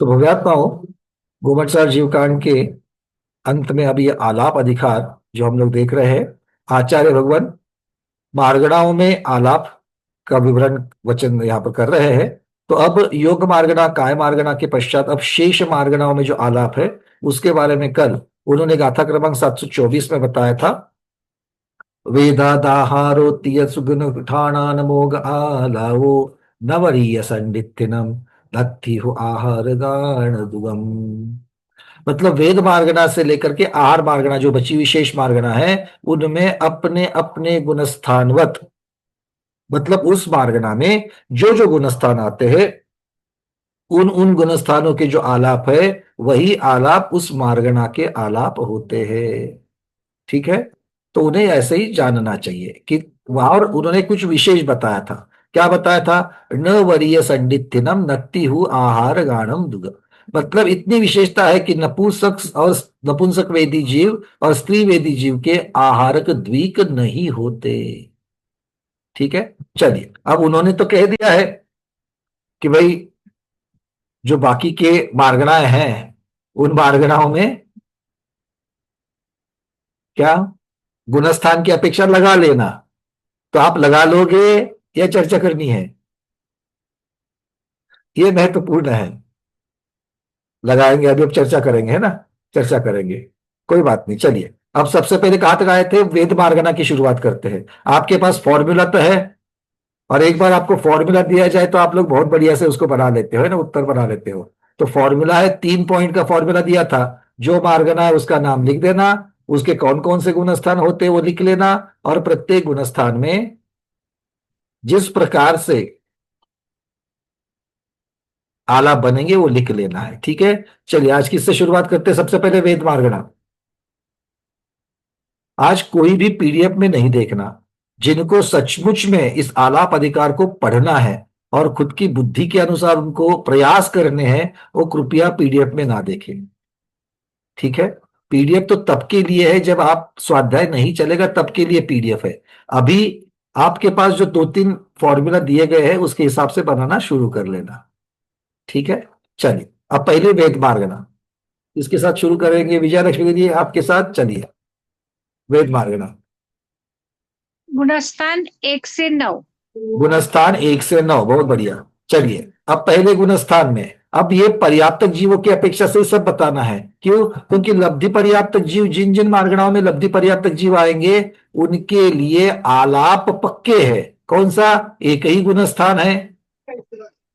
तो भव्यात्माओं, गोमटसार जीवकांड के अंत में अभी ये आलाप अधिकार जो हम लोग देख रहे हैं, आचार्य भगवान मार्गणाओं में आलाप का विवरण वचन यहाँ पर कर रहे हैं। तो अब योग मार्गणा काय मार्गणा के पश्चात अब शेष मार्गणाओं में जो आलाप है उसके बारे में कल उन्होंने गाथा क्रमांक 724 में बताया था। वेदादाहारोत्तीय सुगुण ठाणान मोग आलावो नवरीय संडिथिनम दत्ति हो आहार गाण दुगम। मतलब वेद मार्गना से लेकर के आहार मार्गना जो बची विशेष मार्गना है उनमें अपने अपने गुणस्थानवत, मतलब उस मार्गना में जो जो गुणस्थान आते हैं उन उन गुणस्थानों के जो आलाप है वही आलाप उस मार्गना के आलाप होते हैं। ठीक है। तो उन्हें ऐसे ही जानना चाहिए कि वहां, और उन्होंने कुछ विशेष बताया था। क्या बताया था? न वरीय संडिथिनम नत्ति हु आहार गाणम दुग। मतलब इतनी विशेषता है कि नपुंसक और नपुंसक वेदी जीव और स्त्री वेदी जीव के आहारक द्वीक नहीं होते। ठीक है। चलिए, अब उन्होंने तो कह दिया है कि भाई जो बाकी के मार्गणाएं हैं उन मार्गणाओं में क्या गुणस्थान की अपेक्षा लगा लेना। तो आप लगा लोगे या चर्चा करनी है? ये महत्वपूर्ण है। लगाएंगे, अभी अब चर्चा करेंगे, है ना? चर्चा करेंगे, कोई बात नहीं। चलिए, अब सबसे पहले कहाँ तक आए थे? वेद मार्गना की शुरुआत करते हैं। आपके पास फॉर्मूला तो है, और एक बार आपको फॉर्मूला दिया जाए तो आप लोग बहुत बढ़िया से उसको बना लेते हो, है ना? उत्तर बना लेते हो। तो फॉर्मूला है, 3 पॉइंट का फॉर्मूला दिया था। जो मार्गना है उसका नाम लिख देना, उसके कौन कौन से गुणस्थान होते हैं वो लिख लेना, और प्रत्येक गुणस्थान में जिस प्रकार से आलाप बनेंगे वो लिख लेना है। ठीक है। चलिए, आज किससे शुरुआत करते हैं? सबसे पहले वेद मार्गना। आज कोई भी पीडीएफ में नहीं देखना। जिनको सचमुच में इस आलाप अधिकार को पढ़ना है और खुद की बुद्धि के अनुसार उनको प्रयास करने हैं, वो कृपया पीडीएफ में ना देखें। ठीक है। पीडीएफ तो तब के लिए है जब आप स्वाध्याय नहीं चलेगा, तब के लिए पीडीएफ है। अभी आपके पास जो 2-3 फॉर्मूला दिए गए हैं उसके हिसाब से बनाना शुरू कर लेना। ठीक है। चलिए, अब पहले वेद मार्गना इसके साथ शुरू करेंगे। विजय लक्ष्मी जी आपके साथ चलिए, वेद मार्गना। गुणस्थान 1 से 9। गुणस्थान 1 से 9, बहुत बढ़िया। चलिए, अब पहले गुणस्थान में अब ये पर्याप्तक जीवों की अपेक्षा से सब बताना है। क्यों? क्योंकि लब्धि पर्याप्तक जीव, जिन जिन मार्गणाओं में लब्धि पर्याप्तक जीव आएंगे उनके लिए आलाप पक्के है। कौन सा? एक ही गुणस्थान है,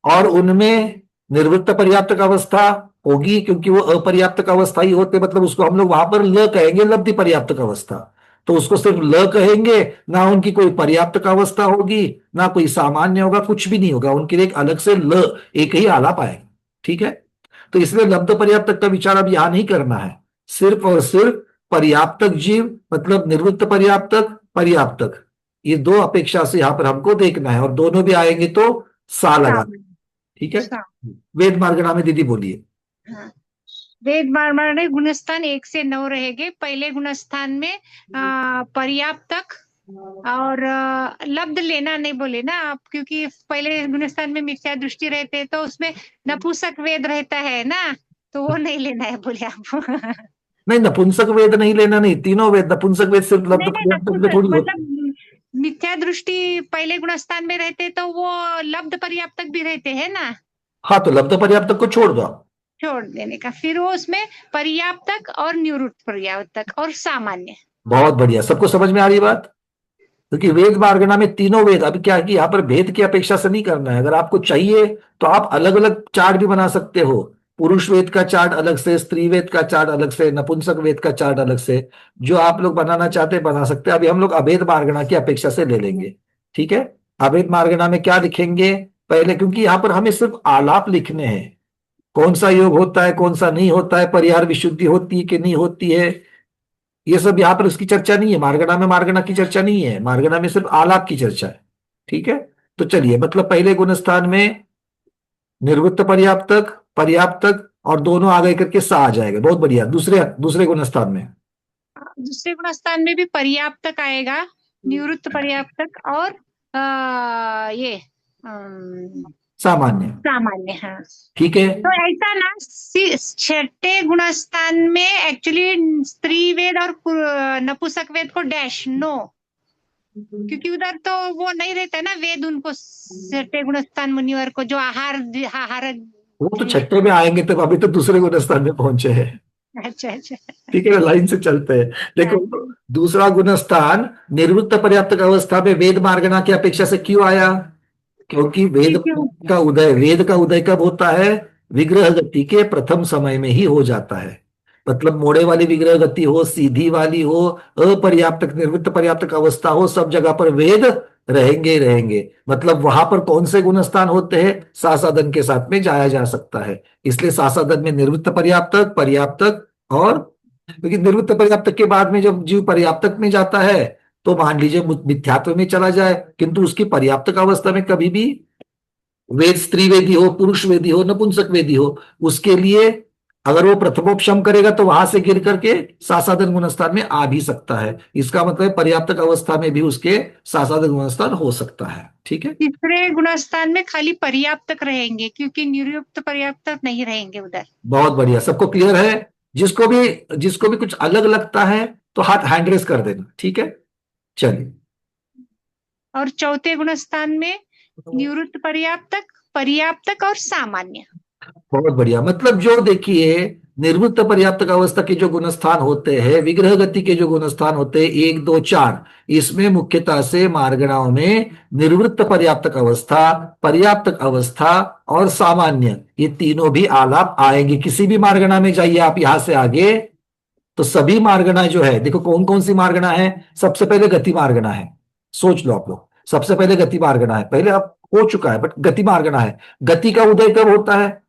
और उनमें निर्वृत्त पर्याप्तक अवस्था होगी, क्योंकि वो अपर्याप्तक अवस्था ही होते, मतलब उसको हम लोग वहां पर ल कहेंगे, लब्धि पर्याप्तक अवस्था। तो उसको सिर्फ ल कहेंगे, ना उनकी कोई पर्याप्तक अवस्था होगी ना कोई सामान्य होगा, कुछ भी नहीं होगा उनके लिए। एक अलग से ल, एक ही आलाप आएगा। ठीक है। तो इसलिए लब्ध पर्याप्तक का विचार अब यहां नहीं करना है। सिर्फ और सिर्फ पर्याप्तक जीव, मतलब निवृत्त पर्याप्तक, पर्याप्तक, ये दो अपेक्षा से यहां पर हमको देखना है, और दोनों भी आएंगे तो सा लगा। सामने। ठीक है। सा। वेद मार्गणा में दीदी बोलिए। हाँ। वेद मार्गणे गुणस्थान 1 से 9 रहेंगे। पहले गुणस्थान में पर्याप्तक और लब्ध लेना नहीं बोले ना आप, क्योंकि पहले गुणस्थान में मिथ्या दृष्टि रहते तो उसमें नपुंसक वेद रहता है ना, तो वो नहीं लेना है बोले आप। नहीं, नपुंसक वेद नहीं लेना, नहीं, तीनों वेद। नपुंसक वेद सिर्फ लब्ध नहीं नहीं, पर्याप्तक में नपुंसक थोड़ी होती है। मतलब मिथ्या दृष्टि पहले गुणस्थान में रहते तो वो लब्ध पर्याप्तक भी रहते हैं ना, हाँ, तो लब्ध पर्याप्तक को छोड़ दो आप। छोड़ देने का। फिर वो उसमें पर्याप्तक और निवृत्त पर्याप्तक और सामान्य। बहुत बढ़िया, सबको समझ में आ रही बात? क्योंकि वेद मार्गणा में तीनों वेद, अभी क्या है कि यहाँ पर भेद की अपेक्षा से नहीं करना है। अगर आपको चाहिए तो आप अलग अलग चार्ट भी बना सकते हो। पुरुष वेद का चार्ट अलग से, स्त्री वेद का चार्ट अलग से, नपुंसक वेद का चार्ट अलग से। जो आप लोग बनाना चाहते हैं बना सकते हैं। अभी हम लोग अभेद मार्गणा की अपेक्षा से ले लेंगे। ठीक है। अभेद मार्गणा में क्या लिखेंगे पहले, क्योंकि यहाँ पर हमें सिर्फ आलाप लिखने हैं। कौन सा योग होता है, कौन सा नहीं होता है, परिहार विशुद्धि होती है कि नहीं होती है, ये सब यहाँ पर उसकी चर्चा नहीं है। मार्गणा में मार्गणा की चर्चा नहीं है, मार्गणा में सिर्फ आलाप की चर्चा है। ठीक है। तो चलिए, मतलब पहले गुणस्थान में निर्वृत्त पर्याप्तक, पर्याप्तक, और दोनों आ गए करके सा आ जाएगा। बहुत बढ़िया। दूसरे दूसरे गुणस्थान में दूसरे गुणस्थान में भी पर्याप्तक आएगा, निवृत्त पर्याप्तक और ये सामान्य। सामान्य, हाँ। ठीक है। तो ऐसा ना, छठे गुणस्थान में एक्चुअली स्त्री वेद और नपुंसक वेद को डैश नो, क्योंकि उधर तो वो नहीं रहता ना वेद उनको, छठे गुणस्थान मुनिवर को जो आहार आहार वो तो जी। छठे में आएंगे, तब अभी तो दूसरे गुण स्थान में पहुंचे हैं। अच्छा अच्छा। ठीक है, लाइन से चलते हैं। देखो, हाँ, दूसरा गुण स्थान निवृत्त पर्याप्तक अवस्था में वेद मार्गणा की अपेक्षा से क्यों आया? क्योंकि वेद क्योंकि वेद का उदय कब होता है? विग्रह गति के प्रथम समय में ही हो जाता है। मतलब मोड़े वाली विग्रह गति हो, सीधी वाली हो, अपर्याप्तक निवृत्त पर्याप्तक अवस्था हो, सब जगह पर वेद रहेंगे ही रहेंगे। मतलब वहां पर कौन से गुण स्थान होते हैं? सासाधन के साथ में जाया जा सकता है। इसलिए सासाधन में निवृत्त पर्याप्तक, पर्याप्तक और, क्योंकि निवृत्त पर्याप्तक के बाद में जब जीव पर्याप्तक में जाता है, तो मान लीजिए मिथ्यात्व में चला जाए, किंतु उसकी पर्याप्तक अवस्था में कभी भी वेद स्त्री वेदी हो, पुरुष वेदी हो, नपुंसक वेदी हो, उसके लिए अगर वो प्रथमोपशम करेगा तो वहां से गिर करके सासाधन गुणस्थान में आ भी सकता है। इसका मतलब पर्याप्तक अवस्था में भी उसके सासाधन गुणस्थान हो सकता है। ठीक है। तीसरे गुणस्थान में खाली पर्याप्तक रहेंगे, क्योंकि निरुक्त पर्याप्तक नहीं रहेंगे उधर। बहुत बढ़िया, सबको क्लियर है? जिसको भी कुछ अलग लगता है तो हाथ हैंड रेस कर देना। ठीक है, चलिए। और चौथे गुणस्थान में निवृत्त पर्याप्तक, पर्याप्तक और सामान्य। बहुत बढ़िया। मतलब जो देखिए, निर्वृत्त पर्याप्तक अवस्था के जो गुणस्थान होते हैं, विग्रह गति के जो गुणस्थान होते हैं, एक दो चार, इसमें मुख्यतः से मार्गणाओं में निर्वृत्त पर्याप्तक अवस्था, पर्याप्तक अवस्था और सामान्य, ये तीनों भी आलाप आएंगे। किसी भी मार्गणा में जाइए आप यहां से आगे, तो सभी मार्गणा जो है, देखो कौन कौन सी मार्गणा है। सबसे पहले गति मार्गणा है। सोच लो आप लोग, सबसे पहले गति मार्गणा है। पहले अब हो चुका है, बट गति मार्गणा है। गति का उदय कब होता है?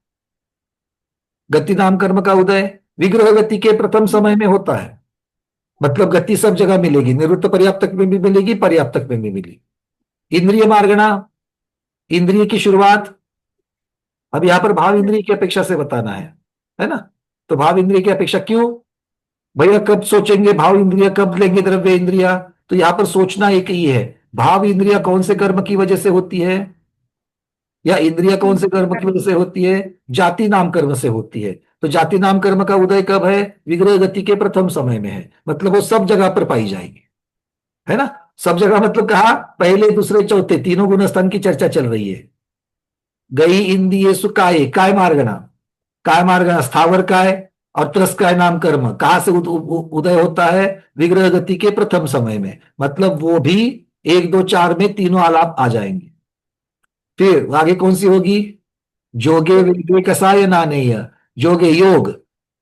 गति नाम कर्म का उदय विग्रह गति के प्रथम समय में होता है। मतलब गति सब जगह मिलेगी, निवृत्त पर्याप्तक में भी मिलेगी, पर्याप्तक में भी मिलेगी। इंद्रिय मार्गणा, इंद्रिय की शुरुआत, अब यहां पर भाव इंद्रिय की अपेक्षा से बताना है ना? तो भाव इंद्रिय की अपेक्षा क्यों? भैया कब सोचेंगे भाव इंद्रिया, कब लेंगे द्रव्य इंद्रिया? तो यहां पर सोचना एक ही है, भाव इंद्रिया कौन से कर्म की वजह से होती है, या इंद्रिया कौन से कर्म की वजह से होती है? जाति नाम कर्म से होती है। तो जाति नाम कर्म का उदय कब है? विग्रह गति के प्रथम समय में है। मतलब वो सब जगह पर पाई जाएगी, है ना? सब जगह मतलब कहा, पहले दूसरे चौथे तीनों गुणस्थान की चर्चा चल रही है। गई इंद्रिय सुकाय, काय मार्गणा, काय मार्गणा स्थावर काय और त्रस्काय नाम कर्म कहां से उदय होता है? विग्रह गति के प्रथम समय में। मतलब वो भी एक दो चार में तीनों आलाप आ जाएंगे। फिर आगे कौन सी होगी? जोगे विद्वे कसाय नानेय, जोगे योग,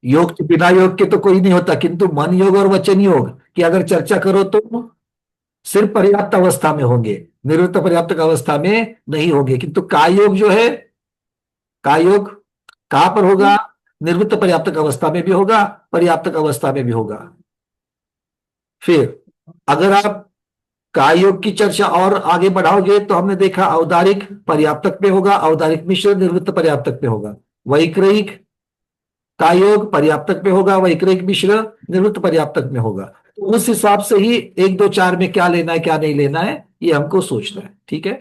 योग तो बिना योग के तो कोई नहीं होता, किंतु मन योग और वचन योग की अगर चर्चा करो तो सिर्फ पर्याप्त अवस्था में होंगे, निवृत्त पर्याप्त अवस्था में नहीं होंगे। किंतु काय योग जो है, काय योग कहां पर होगा? निवृत्त पर्याप्तक अवस्था में भी होगा, पर्याप्तक अवस्था में भी होगा। फिर अगर आप काय योग की चर्चा और आगे बढ़ाओगे तो हमने देखा औदारिक पर्याप्तक में होगा, औदारिक मिश्र निवृत्त पर्याप्तक में होगा। वैक्रयिक काय योग पर्याप्तक में होगा, वैक्रयिक मिश्र निवृत्त पर्याप्तक में होगा। तो उस हिसाब से ही एक दो चार में क्या लेना है क्या नहीं लेना है, ये हमको सोचना है। ठीक है।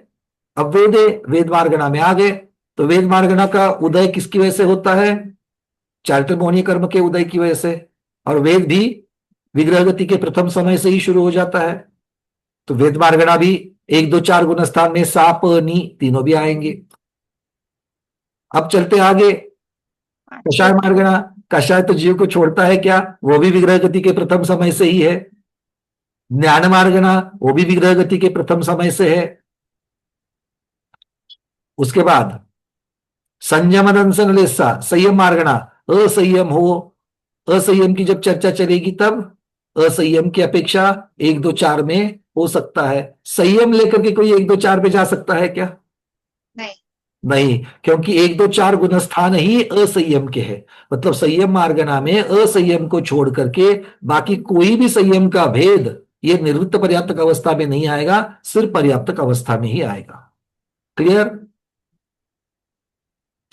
अब वेद मार्गणा में आ गए, तो वेद मार्गणा का उदय किसकी वजह से होता है? चारित्र्यमोहनीय कर्म के उदय की वजह से। और वेद भी विग्रह गति के प्रथम समय से ही शुरू हो जाता है। तो वेद मार्गणा भी एक दो चार गुण स्थान में साप नी तीनों भी आएंगे। अब चलते आगे, कषाय मार्गणा। कषाय तो जीव को छोड़ता है क्या? वो भी विग्रह गति के प्रथम समय से ही है। ज्ञान मार्गणा, वो भी विग्रह गति के प्रथम समय से है। उसके बाद संयम दंसन लेसा, संयम मार्गणा, असंयम हो, असंयम की जब चर्चा चलेगी तब असंयम की अपेक्षा एक दो चार में हो सकता है। संयम लेकर के कोई एक दो चार पे जा सकता है क्या? नहीं। नहीं, क्योंकि एक दो चार गुणस्थान ही असंयम के हैं। मतलब संयम मार्गना में असंयम को छोड़ करके बाकी कोई भी संयम का भेद ये निवृत्त पर्याप्तक अवस्था में नहीं आएगा, सिर्फ पर्याप्तक अवस्था में ही आएगा। क्लियर?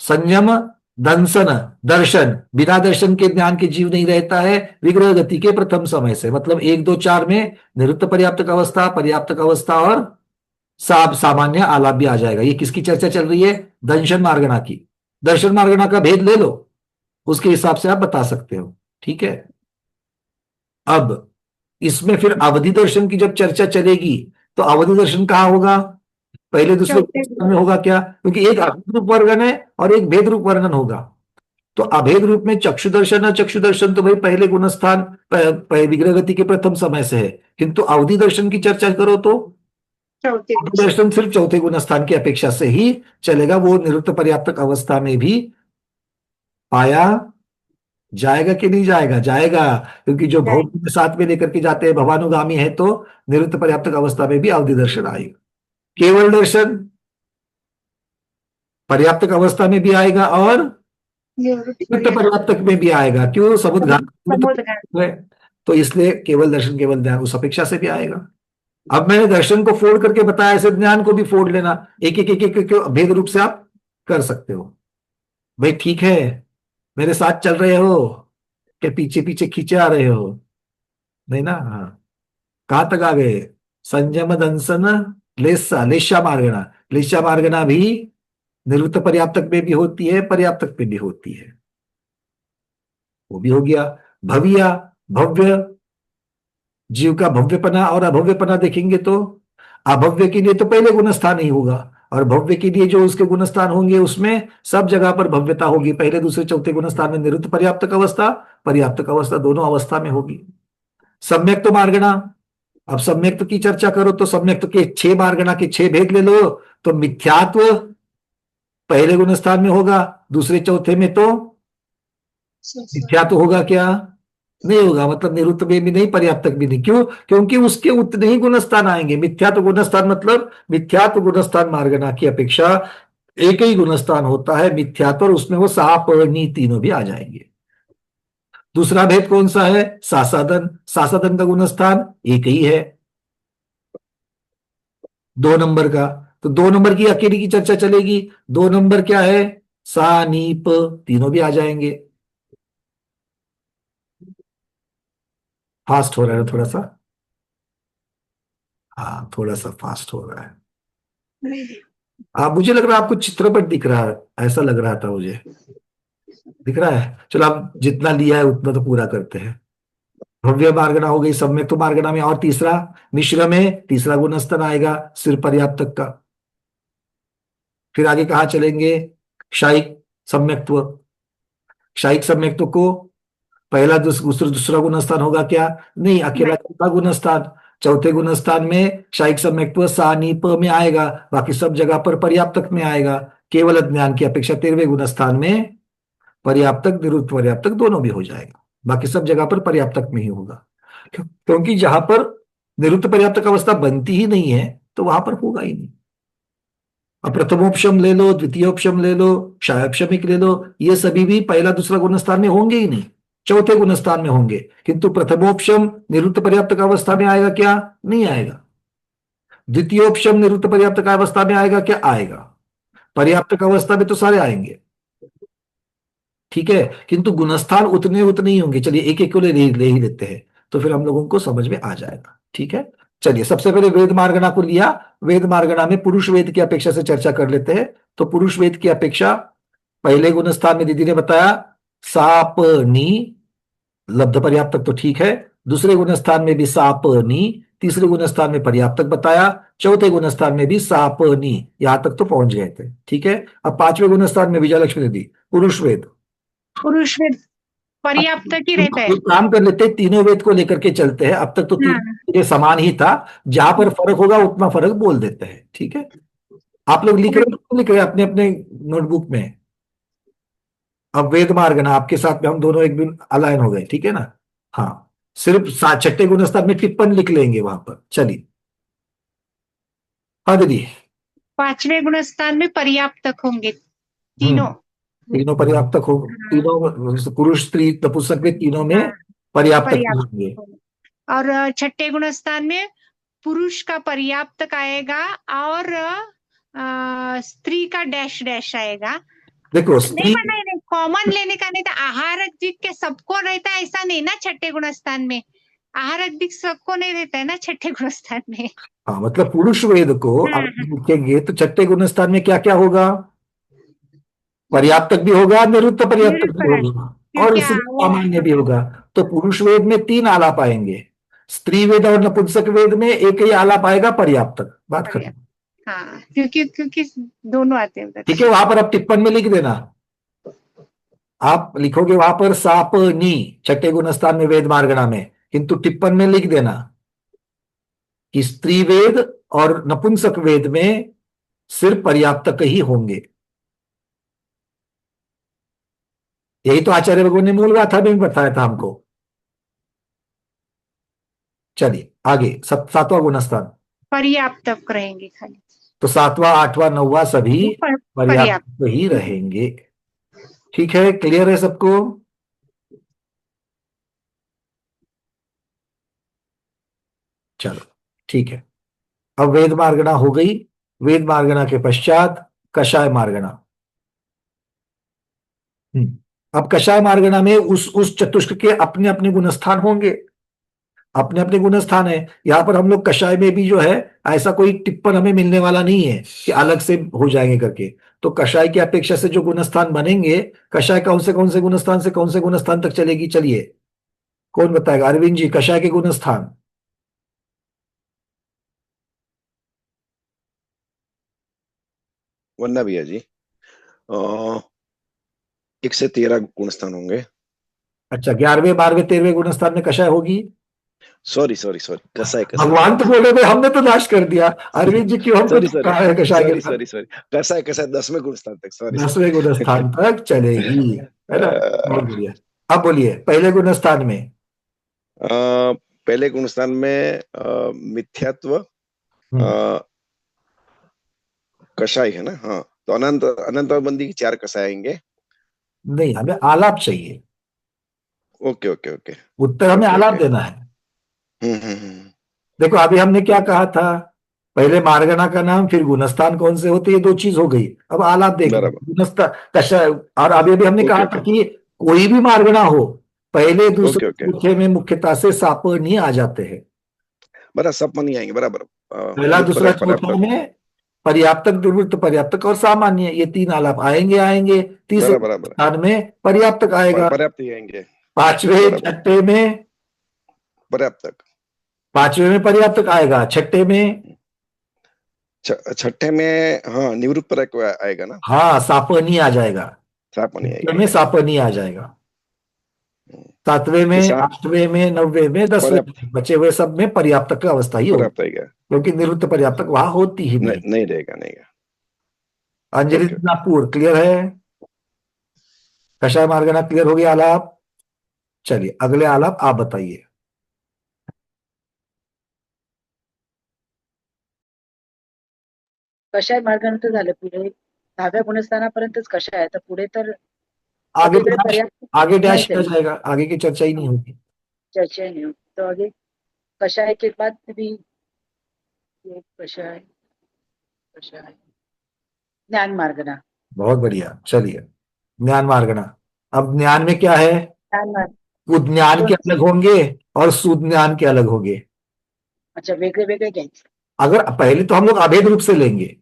संयम, दंसन, दर्शन, बिना दर्शन के ज्ञान के जीव नहीं रहता है विग्रह गति के प्रथम समय से। मतलब एक दो चार में निवृत्त पर्याप्तक अवस्था, पर्याप्तक अवस्था और सामान्य आलाप भी आ जाएगा। ये किसकी चर्चा चल रही है? दंशन मार्गणा की। दर्शन मार्गणा का भेद ले लो, उसके हिसाब से आप बता सकते हो। ठीक है। अब इसमें फिर अवधि दर्शन की जब चर्चा चलेगी, तो अवधि दर्शन कहाँ होगा? पहले दूसरे चौथे गुणस्थान में होगा क्या? क्योंकि एक अभेद रूप वर्णन है और एक भेद रूप वर्णन होगा। तो अभेद रूप में चक्षु दर्शन है, चक्षु दर्शन तो भाई पहले गुणस्थान विग्रह गति के प्रथम समय से है। किंतु अवधि दर्शन की चर्चा करो तो चौथे अवधि गुणस्थान। दर्शन सिर्फ चौथे गुणस्थान की अपेक्षा से ही चलेगा। वो निरुक्त पर्याप्तक अवस्था में भी पाया जाएगा कि नहीं जाएगा? जाएगा, क्योंकि जो जाए। भौतिक में साथ में लेकर के जाते हैं भवानुगामी है, तो निरुक्त पर्याप्तक अवस्था में भी अवधि दर्शन आएगा। केवल दर्शन पर्याप्तक अवस्था में भी आएगा और निवृत्त नित्य पर्याप्त। पर्याप्तक में भी आएगा। क्यों? समुद्घात में समुद्रगामी। तो है। तो इसलिए केवल दर्शन केवल ज्ञान उस अपेक्षा से भी आएगा। अब मैंने दर्शन को फोड़ करके बताया, ऐसे ज्ञान को भी फोड़ लेना, एक एक एक एक, एक भेद रूप से आप कर सकते हो। भाई ठीक है, मेरे साथ चल रहे हो कि पीछे पीछे खींचे आ रहे हो? नहीं ना? हाँ। कहां तक आ गए? संयम दंसन लेस्सा लेशा मार्गना। लेशा मार्गना भी निवृत्त पर्याप्तक में भी होती है, पर्याप्तक में भी होती है। वो भी हो गया। भविया, भव्य, जीव का भव्यपना और अभव्यपना देखेंगे तो अभव्य के लिए तो पहले गुणस्थान ही होगा, और भव्य के लिए जो उसके गुणस्थान होंगे उसमें सब जगह पर भव्यता होगी। पहले दूसरे चौथे गुणस्थान में निरुद्ध पर्याप्तक अवस्था, पर्याप्तक अवस्था दोनों अवस्था में होगी। सम्यक तो मार्गणा। अब सम्यक्त की चर्चा करो तो सम्यक्त के छह मार्गणा के छह भेद ले लो। तो मिथ्यात्व पहले गुणस्थान में होगा, दूसरे चौथे में तो मिथ्यात्व होगा क्या? नहीं होगा। मतलब निरुक्त में भी नहीं, पर्याप्तक भी नहीं। क्यों? क्योंकि उसके उतने ही गुणस्थान आएंगे। मिथ्यात्व गुणस्थान मतलब मिथ्यात्व गुणस्थान मार्गना की अपेक्षा एक ही गुणस्थान होता है मिथ्यात्व, और उसमें वो साप नी तीनों भी आ जाएंगे। दूसरा भेद कौन सा है? सासादन। सासादन का गुणस्थान एक ही है, 2 नंबर का। तो 2 नंबर की अकेली की चर्चा चलेगी। 2 नंबर क्या है? सा नीप तीनों भी आ जाएंगे। फास्ट हो रहा है थोड़ा सा। हाँ, थोड़ा सा फास्ट हो रहा है। मुझे लग रहा है आपको चित्रपट दिख रहा है, ऐसा लग रहा था मुझे। दिख रहा है? चलो, आप जितना लिया है उतना तो पूरा करते हैं। भव्य मार्गना हो गई, सम्यक तो मार्गना में, और तीसरा मिश्र में तीसरा गुणस्थन आएगा सिर्फ पर्याप्तक का। फिर आगे कहाँ चलेंगे? क्षायिक सम्यक्त्व। क्षायिक सम्यक्त्व को पहला दूसरा दूसरा गुणस्थान होगा क्या? नहीं, अकेला नहीं। चौथा गुणस्थान। चौथे गुणस्थान में क्षायिक सम्यक्त्व सा नी प में आएगा, बाकी सब जगह पर पर्याप्तक में आएगा। केवल ज्ञान की अपेक्षा 13वें गुणस्थान में पर्याप्तक निरुक्त पर्याप्तक दोनों भी हो जाएगा। बाकी सब जगह पर पर्याप्तक में ही होगा। क्योंकि जहां पर निरुक्त पर्याप्तक अवस्था बनती ही नहीं है, तो वहां पर होगा ही नहीं। अब प्रथमोपशम ले लो, द्वितीयोपशम ले लो, क्षायोपशमिक ले लो, ये सभी भी पहला दूसरा गुणस्थान में होंगे ही नहीं, चौथे गुणस्थान में होंगे। किंतु प्रथमोपशम निरुक्त पर्याप्तक अवस्था में आएगा क्या? नहीं आएगा। द्वितीयोपशम निरुक्त पर्याप्तक अवस्था में आएगा क्या? आएगा। पर्याप्तक अवस्था में तो सारे आएंगे। ठीक है। किंतु गुणस्थान उतने उतने ही होंगे। चलिए एक एक को ले ही लेते हैं, तो फिर हम लोगों को समझ में आ जाएगा। ठीक है। चलिए सबसे पहले वेद मार्गणा को लिया। वेद मार्गणा में पुरुष वेद की अपेक्षा से चर्चा कर लेते हैं। तो पुरुष वेद की अपेक्षा पहले गुणस्थान में दीदी ने बताया साप नी, लब्ध पर्याप्तक तो ठीक है। दूसरे गुणस्थान में भी साप नी, तीसरे गुणस्थान में पर्याप्तक बताया, चौथे गुणस्थान में भी साप नी, यहां तक तो पहुंच गए थे। ठीक है। अब पांचवें गुणस्थान में विजयलक्ष्मी दीदी पुरुष वेद। पुरुष में पर्याप्त की रहता है। एक काम कर लेते हैं, तीनों वेद को लेकर के चलते हैं। अब तक तो तीन हाँ। ये समान ही था, जहां पर फर्क होगा उतना फर्क बोल देते हैं। ठीक है। आप लोग लिख रहे हो तो लिख रहे हैं अपने अपने नोटबुक में। अब वेद मार्ग ना आपके साथ में हम दोनों एक दिन अलाइन हो गए, ठीक है ना? हाँ, सिर्फ छठे गुणस्तर में टिप्पण लिख लेंगे वहां पर। चलिए। हाँ दीदी। पांचवें गुणस्थान में पर्याप्तक होंगे हम्म। तीनों। तीनों पर्याप्तक हो। हाँ। तीनों पुरुष स्त्री नपुंसक में तीनों में हाँ, पर्याप्तक होंगे। पर्याप्त होंगे। और छठे गुणस्थान में पुरुष का पर्याप्तक आएगा, और स्त्री का डैश डैश आएगा। देखो नहीं, स्त्री, नहीं नहीं, कॉमन लेने का नहीं था। आहार जीत के सबको रहता है ऐसा नहीं ना छठे गुणस्थान में। आहार दिख सबको नहीं देता है ना छठे गुणस्थान में। हाँ, मतलब पुरुष वेद को हाँ आप हाँ। लिखेंगे तो छठे गुणस्थान में क्या क्या होगा? पर्याप्तक भी होगा, निरुक्त पर्याप्तक भी निरुत्तर, होगा, और क्योंकि उसमें वो सामान्य भी होगा। तो पुरुष वेद में तीन आलाप आएंगे, स्त्री वेद और नपुंसक वेद में एक ही आलाप आएगा, पर्याप्तक, बात खत्म। पर्याप्त। हाँ, क्योंकि क्योंकि दोनों आते हैं उधर ठीक है, से। वहां पर आप टिप्पण में लिख देना। आप लिखोगे वहां पर साप नी, छठे गुणस्थान में वेद मार्गणा में, किंतु टिप्पण में लिख देना कि स्त्री वेद और नपुंसक वेद में सिर्फ पर्याप्तक ही होंगे। यही तो आचार्य भगवान ने मूल गाथा में भी बताया था हमको। चलिए आगे, सातवां गुणस्थान। पर्याप्तक रहेंगे खाली। तो सातवां आठवां नौवां सभी वो पर्याप्त। पर्याप्त ही रहेंगे। ठीक है, क्लियर है सबको? चलो ठीक है। अब वेद मार्गणा हो गई। वेद मार्गणा के पश्चात कषाय मार्गणा। अब कषाय मार्गणा में उस चतुष्क के अपने अपने गुणस्थान होंगे, अपने अपने गुणस्थान है। यहाँ पर हम लोग कषाय में भी जो है, ऐसा कोई टिप्पण हमें मिलने वाला नहीं है कि अलग से हो जाएंगे करके। तो कषाय की अपेक्षा से जो गुणस्थान बनेंगे, कषाय कौन से गुणस्थान से कौन से गुणस्थान तक चलेगी, चलिए कौन बताएगा? अरविंद जी, कषाय के गुणस्थान। वरना भैया जी, 1 से 13 गुण स्थान होंगे। अच्छा, 11वें 12वें 13वें गुणस्थान में कषाय होगी। सॉरी सॉरी सॉरी, कसाय कसाय भगवान तो बोले भाई हमने तो नाश कर दिया, अरविंद जी क्यों हमको सॉरी सॉरी चिपका है कषाय के सॉरी साथ? सॉरी सॉरी, कसाय कसाय 10वें गुण स्थान तक, सॉरी 10वें सॉरी। गुणस्थान तक चलेगी, है ना? बहुत बढ़िया। अब बोलिए पहले गुणस्थान में। पहले गुण स्थान में मिथ्यात्व, हम्म, कषाय है ना, हाँ। तो अनंत अनंत बंदी की 4 कषाय आएंगे। नहीं, हमें आलाप चाहिए। ओके ओके ओके उत्तर हमें ओके आलाप ओके। देना है। हम्म। देखो अभी हमने क्या कहा था, पहले मार्गणा का नाम फिर गुणस्थान कौन से होते, ये दो चीज हो गई। अब आलाप देख लो, बराबर। गुणस्थान कषाय। और अभी अभी हमने ओके कहा था ओके कि कोई भी मार्गणा हो, पहले ओके दूसरे ओके, चौथे में मुख्यतः से साप नहीं आ जाते हैं। बराबर सब नहीं आएंगे, बराबर। पहला निरुक्त दूसरा चौथा पर्याप्त। में पर्याप्तक, दुर्वृत्त पर्याप्तक और सामान्य, ये तीन आलाप आएंगे आएंगे। तीसरे बराबर बराबर, स्थान में पर्याप्तक आएगा। पर्याप्त ही आएंगे। पांचवें बराबर, छठे में, पर्याप्त। पांचवें में पर्याप्तक आएगा, छठे में छठे में हाँ निवृत्त पर्याप्त आएगा ना। हाँ सापनी आ जाएगा। साप नहीं छठे में आएगा। सापनी आ जाएगा। हम्म, सातवें ये में, साप आठवें में, नौवे में, दसवें पर्याप्त, में, बचे हुए सब में पर्याप्तक की अवस्था ही होगी, पर्याप्त आएगा। क्योंकि निरुक्त पर्याप्तक वहां होती ही नहीं नहीं। नहीं रहेगा, नहीं रहेगा। Anjali okay okay. Nagpur clear है? कषाय मार्गना क्लियर हो गया आलाप? चलिए अगले आलाप आप बताइए। कषाय मार्गानंतर झालं पुढे 10व्या गुणस्थानापर्यंतच कषाय आहे, तर पुढे तर आगे सगळीकडे डैश, पर्याप्त आगे नाही डैश किया चलेगी, जाएगा, आगे की चर्चा ही नहीं होगी। चर्चा ही नहीं होगी। तो आगे कषाय के बाद भी ये कषाय, कषाय ज्ञान मार्गना। बहुत बढ़िया, चलिए ज्ञान मार्गना। अब ज्ञान में क्या है? ज्ञान मार्ग कुज्ञान के दोन, अलग होंगे और सुज्ञान के अलग होंगे। अच्छा वेगळे वेगळे घ्यायचे। अगर पहले तो हम लोग अभेद रूप से लेंगे,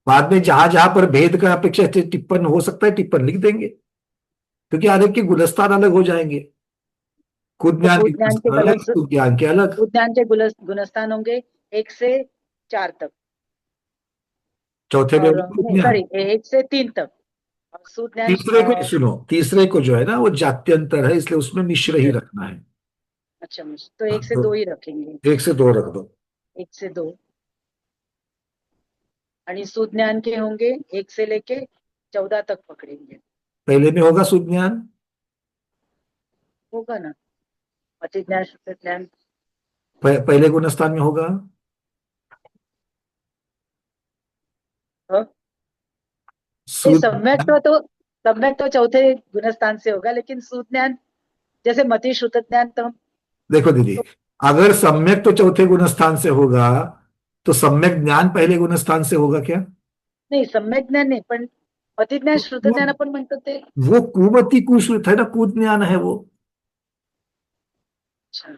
बाद में जहां जहां पर भेद का अपेक्षा टिप्पण हो सकता है टिप्पण लिख देंगे, क्योंकि अलग के गुलस्तान अलग हो जाएंगे। तो कुज्ञान के कुज्ञान के गुलस्तान अलग, सुज्ञान के अलग। कुज्ञान के गुणस्थान होंगे 1 से 4 तक, चौथे में और होगा नहीं कुज्ञान। सॉरी 1 से 3 तक, और सुज्ञान तीसरे को सुनो, तीसरे को जो है ना वो जात्यंतर है, इसलिए उसमें मिश्र ही रखना है। अच्छा तो हाँ, 1 से 2 तो ही रखेंगे। 1 से 2 रख दो। 1 से 2, आणि सुज्ञान के होंगे 1 से लेके 14 तक पकड़ेंगे। पहले में होगा सुज्ञान। होगा ना, अति ज्ञान शुद्ध ज्ञान। पहले गुणस्थान में होगा हाँ? नहीं, सुज्ञान। सम्यक तो चौथे गुणस्थान से होगा, लेकिन सुज्ञान जैसे मति श्रुत ज्ञान तो देखो दीदी, तो अगर सम्यक तो चौथे गुणस्थान से होगा, तो सम्यक ज्ञान पहले गुणस्थान से होगा क्या? नहीं, सम्यक ज्ञान नाही, पण अति ज्ञान तो श्रुत ज्ञान आपण म्हणतो ते। वो कुमति कुश्रुत है ना, कूद ज्ञान है वो। अच्छा,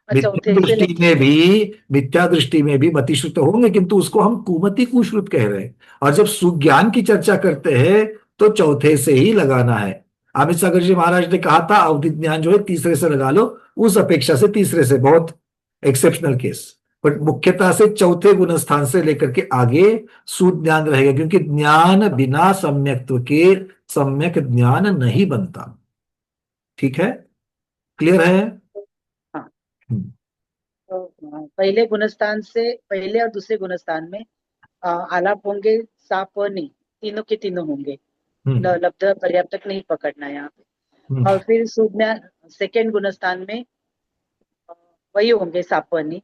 मिथ्या चौथे से दृष्टि में भी मिथ्या दृष्टि में भी मतिश्रुत होंगे, किंतु उसको हम कुमति कुश्रुत कह रहे हैं। और जब सुज्ञान की चर्चा करते हैं तो चौथे से ही लगाना है। अमित सागर जी महाराज ने कहा था अवधि ज्ञान जो है तीसरे से लगा लो, उस अपेक्षा से तीसरे से, बहुत एक्सेप्शनल केस, बट मुख्यतः से चौथे गुण स्थान से लेकर के आगे सुज्ञान रहेगा, क्योंकि ज्ञान बिना सम्यक्त्व के सम्यक ज्ञान नहीं बनता। ठीक है, क्लियर है? हाँ। हम्म। तो पहले गुणस्थान से पहले और दूसरे गुणस्थान में आलाप होंगे, साप और नहीं, तीनों के तीनों होंगे। हम्म। लब्ध पर्याप्तक नहीं पकड़ना है यहाँ पे। हम्म। और फिर सुज्ञान सेकेंड गुणस्थान में वही होंगे सापनी।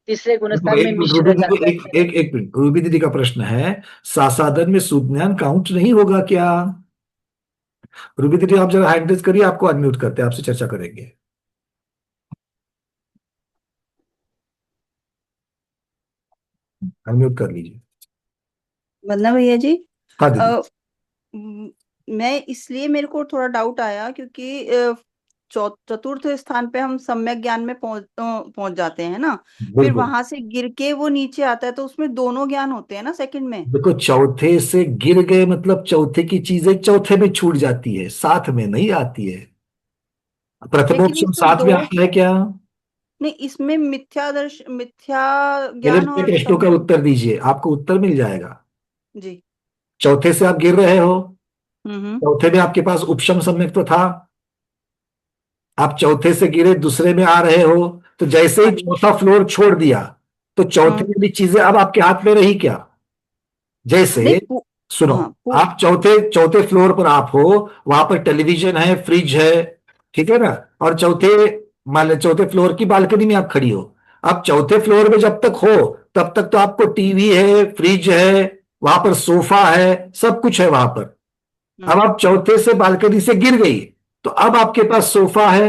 तीसरे देखो गुणस्थान में एक मिनट रूबी मिश्र दीदी, एक मिनट रूबी दीदी का प्रश्न है, सासाधन में सुज्ञान काउंट नहीं होगा क्या? रूबी दीदी आप जरा हैंड रेज करिए, आपको अनम्यूट करते हैं, आपसे चर्चा करेंगे। अनम्यूट कर लीजिए। वंदना भैया जी, हाँ दीदी। अ, म- मैं इसलिए मेरे को थोड़ा डाउट आया क्योंकि चतुर्थ स्थान पे हम सम्यक ज्ञान में पहुंच जाते हैं ना, फिर बिल्कुल। वहां से गिर के वो नीचे आता है तो उसमें दोनों ज्ञान होते हैं ना सेकंड में। देखो चौथे से गिर गए मतलब चौथे की चीजें चौथे में छूट जाती है, साथ में नहीं आती है। लेकिन प्रथमोपशम इसमें साथ दो, में आता है क्या? नहीं इसमें मिथ्या मेरे ज्ञान और प्रश्नों का सम्यक। उत्तर दीजिए, आपको उत्तर मिल जाएगा। जी। चौथे से आप गिर रहे हो, हम्म। चौथे में आपके पास उपशम सम्यक तो था, आप चौथे से गिरे दूसरे में आ रहे हो, तो जैसे हाँ ही जी। चौथा फ्लोर छोड़ दिया तो चौथे हम्म। में भी चीजें अब आपके हाथ में रही क्या? नहीं जैसे सुनो, हाँ आप चौथे चौथे फ्लोर पर आप हो, वहां पर टेलीविजन है, फ्रिज है, ठीक है ना, और चौथे, मान लो चौथे फ्लोर की बालकनी में आप खड़ी हो। अब चौथे फ्लोर में जब तक हो तब तक तो आपको टीवी है, फ्रिज है, वहां पर सोफा है, सब कुछ है वहां पर। अब आप चौथे से बालकनी से गिर गई तो अब आपके पास सोफा है,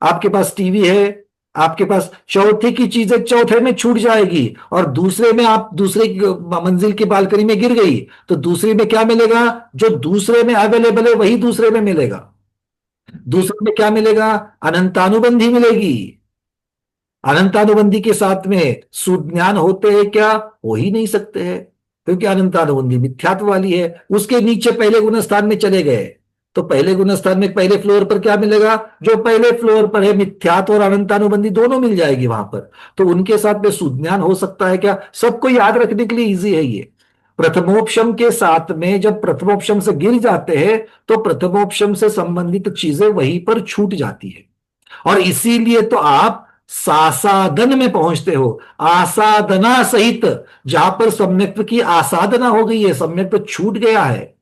आपके पास टीवी है, आपके पास चौथे की चीजें चौथे में छूट जाएगी, और दूसरे में आप दूसरे की मंजिल की बालकनी में गिर गई तो दूसरे में क्या मिलेगा? जो दूसरे में अवेलेबल है वही दूसरे में मिलेगा। जी। दूसरे में क्या मिलेगा? अनंतानुबंधी मिलेगी। अनंतानुबंधी के साथ में सुज्ञान होते हैं क्या? हो ही नहीं सकते हैं, क्योंकि अनंतानुबंधी मिथ्यात्व वाली है। उसके नीचे पहले गुण स्थान में चले गए तो पहले गुण स्थान में पहले फ्लोर पर क्या मिलेगा? जो पहले फ्लोर पर है मिथ्यात्व और अनंतानुबंधी दोनों मिल जाएगी वहां पर, तो उनके साथ में सुज्ञान हो सकता है क्या? सबको याद रखने के लिए इजी है ये। प्रथमोपशम के साथ में जब प्रथमोपशम से गिर जाते हैं तो प्रथमोपशम से संबंधित चीजें वहीं पर छूट जाती है, और इसीलिए तो आप सासादन में पहुंचते हो, आसादना सहित, जहां पर सम्यक्त्व की आसाधना हो गई है, सम्यक्त्व छूट गया है,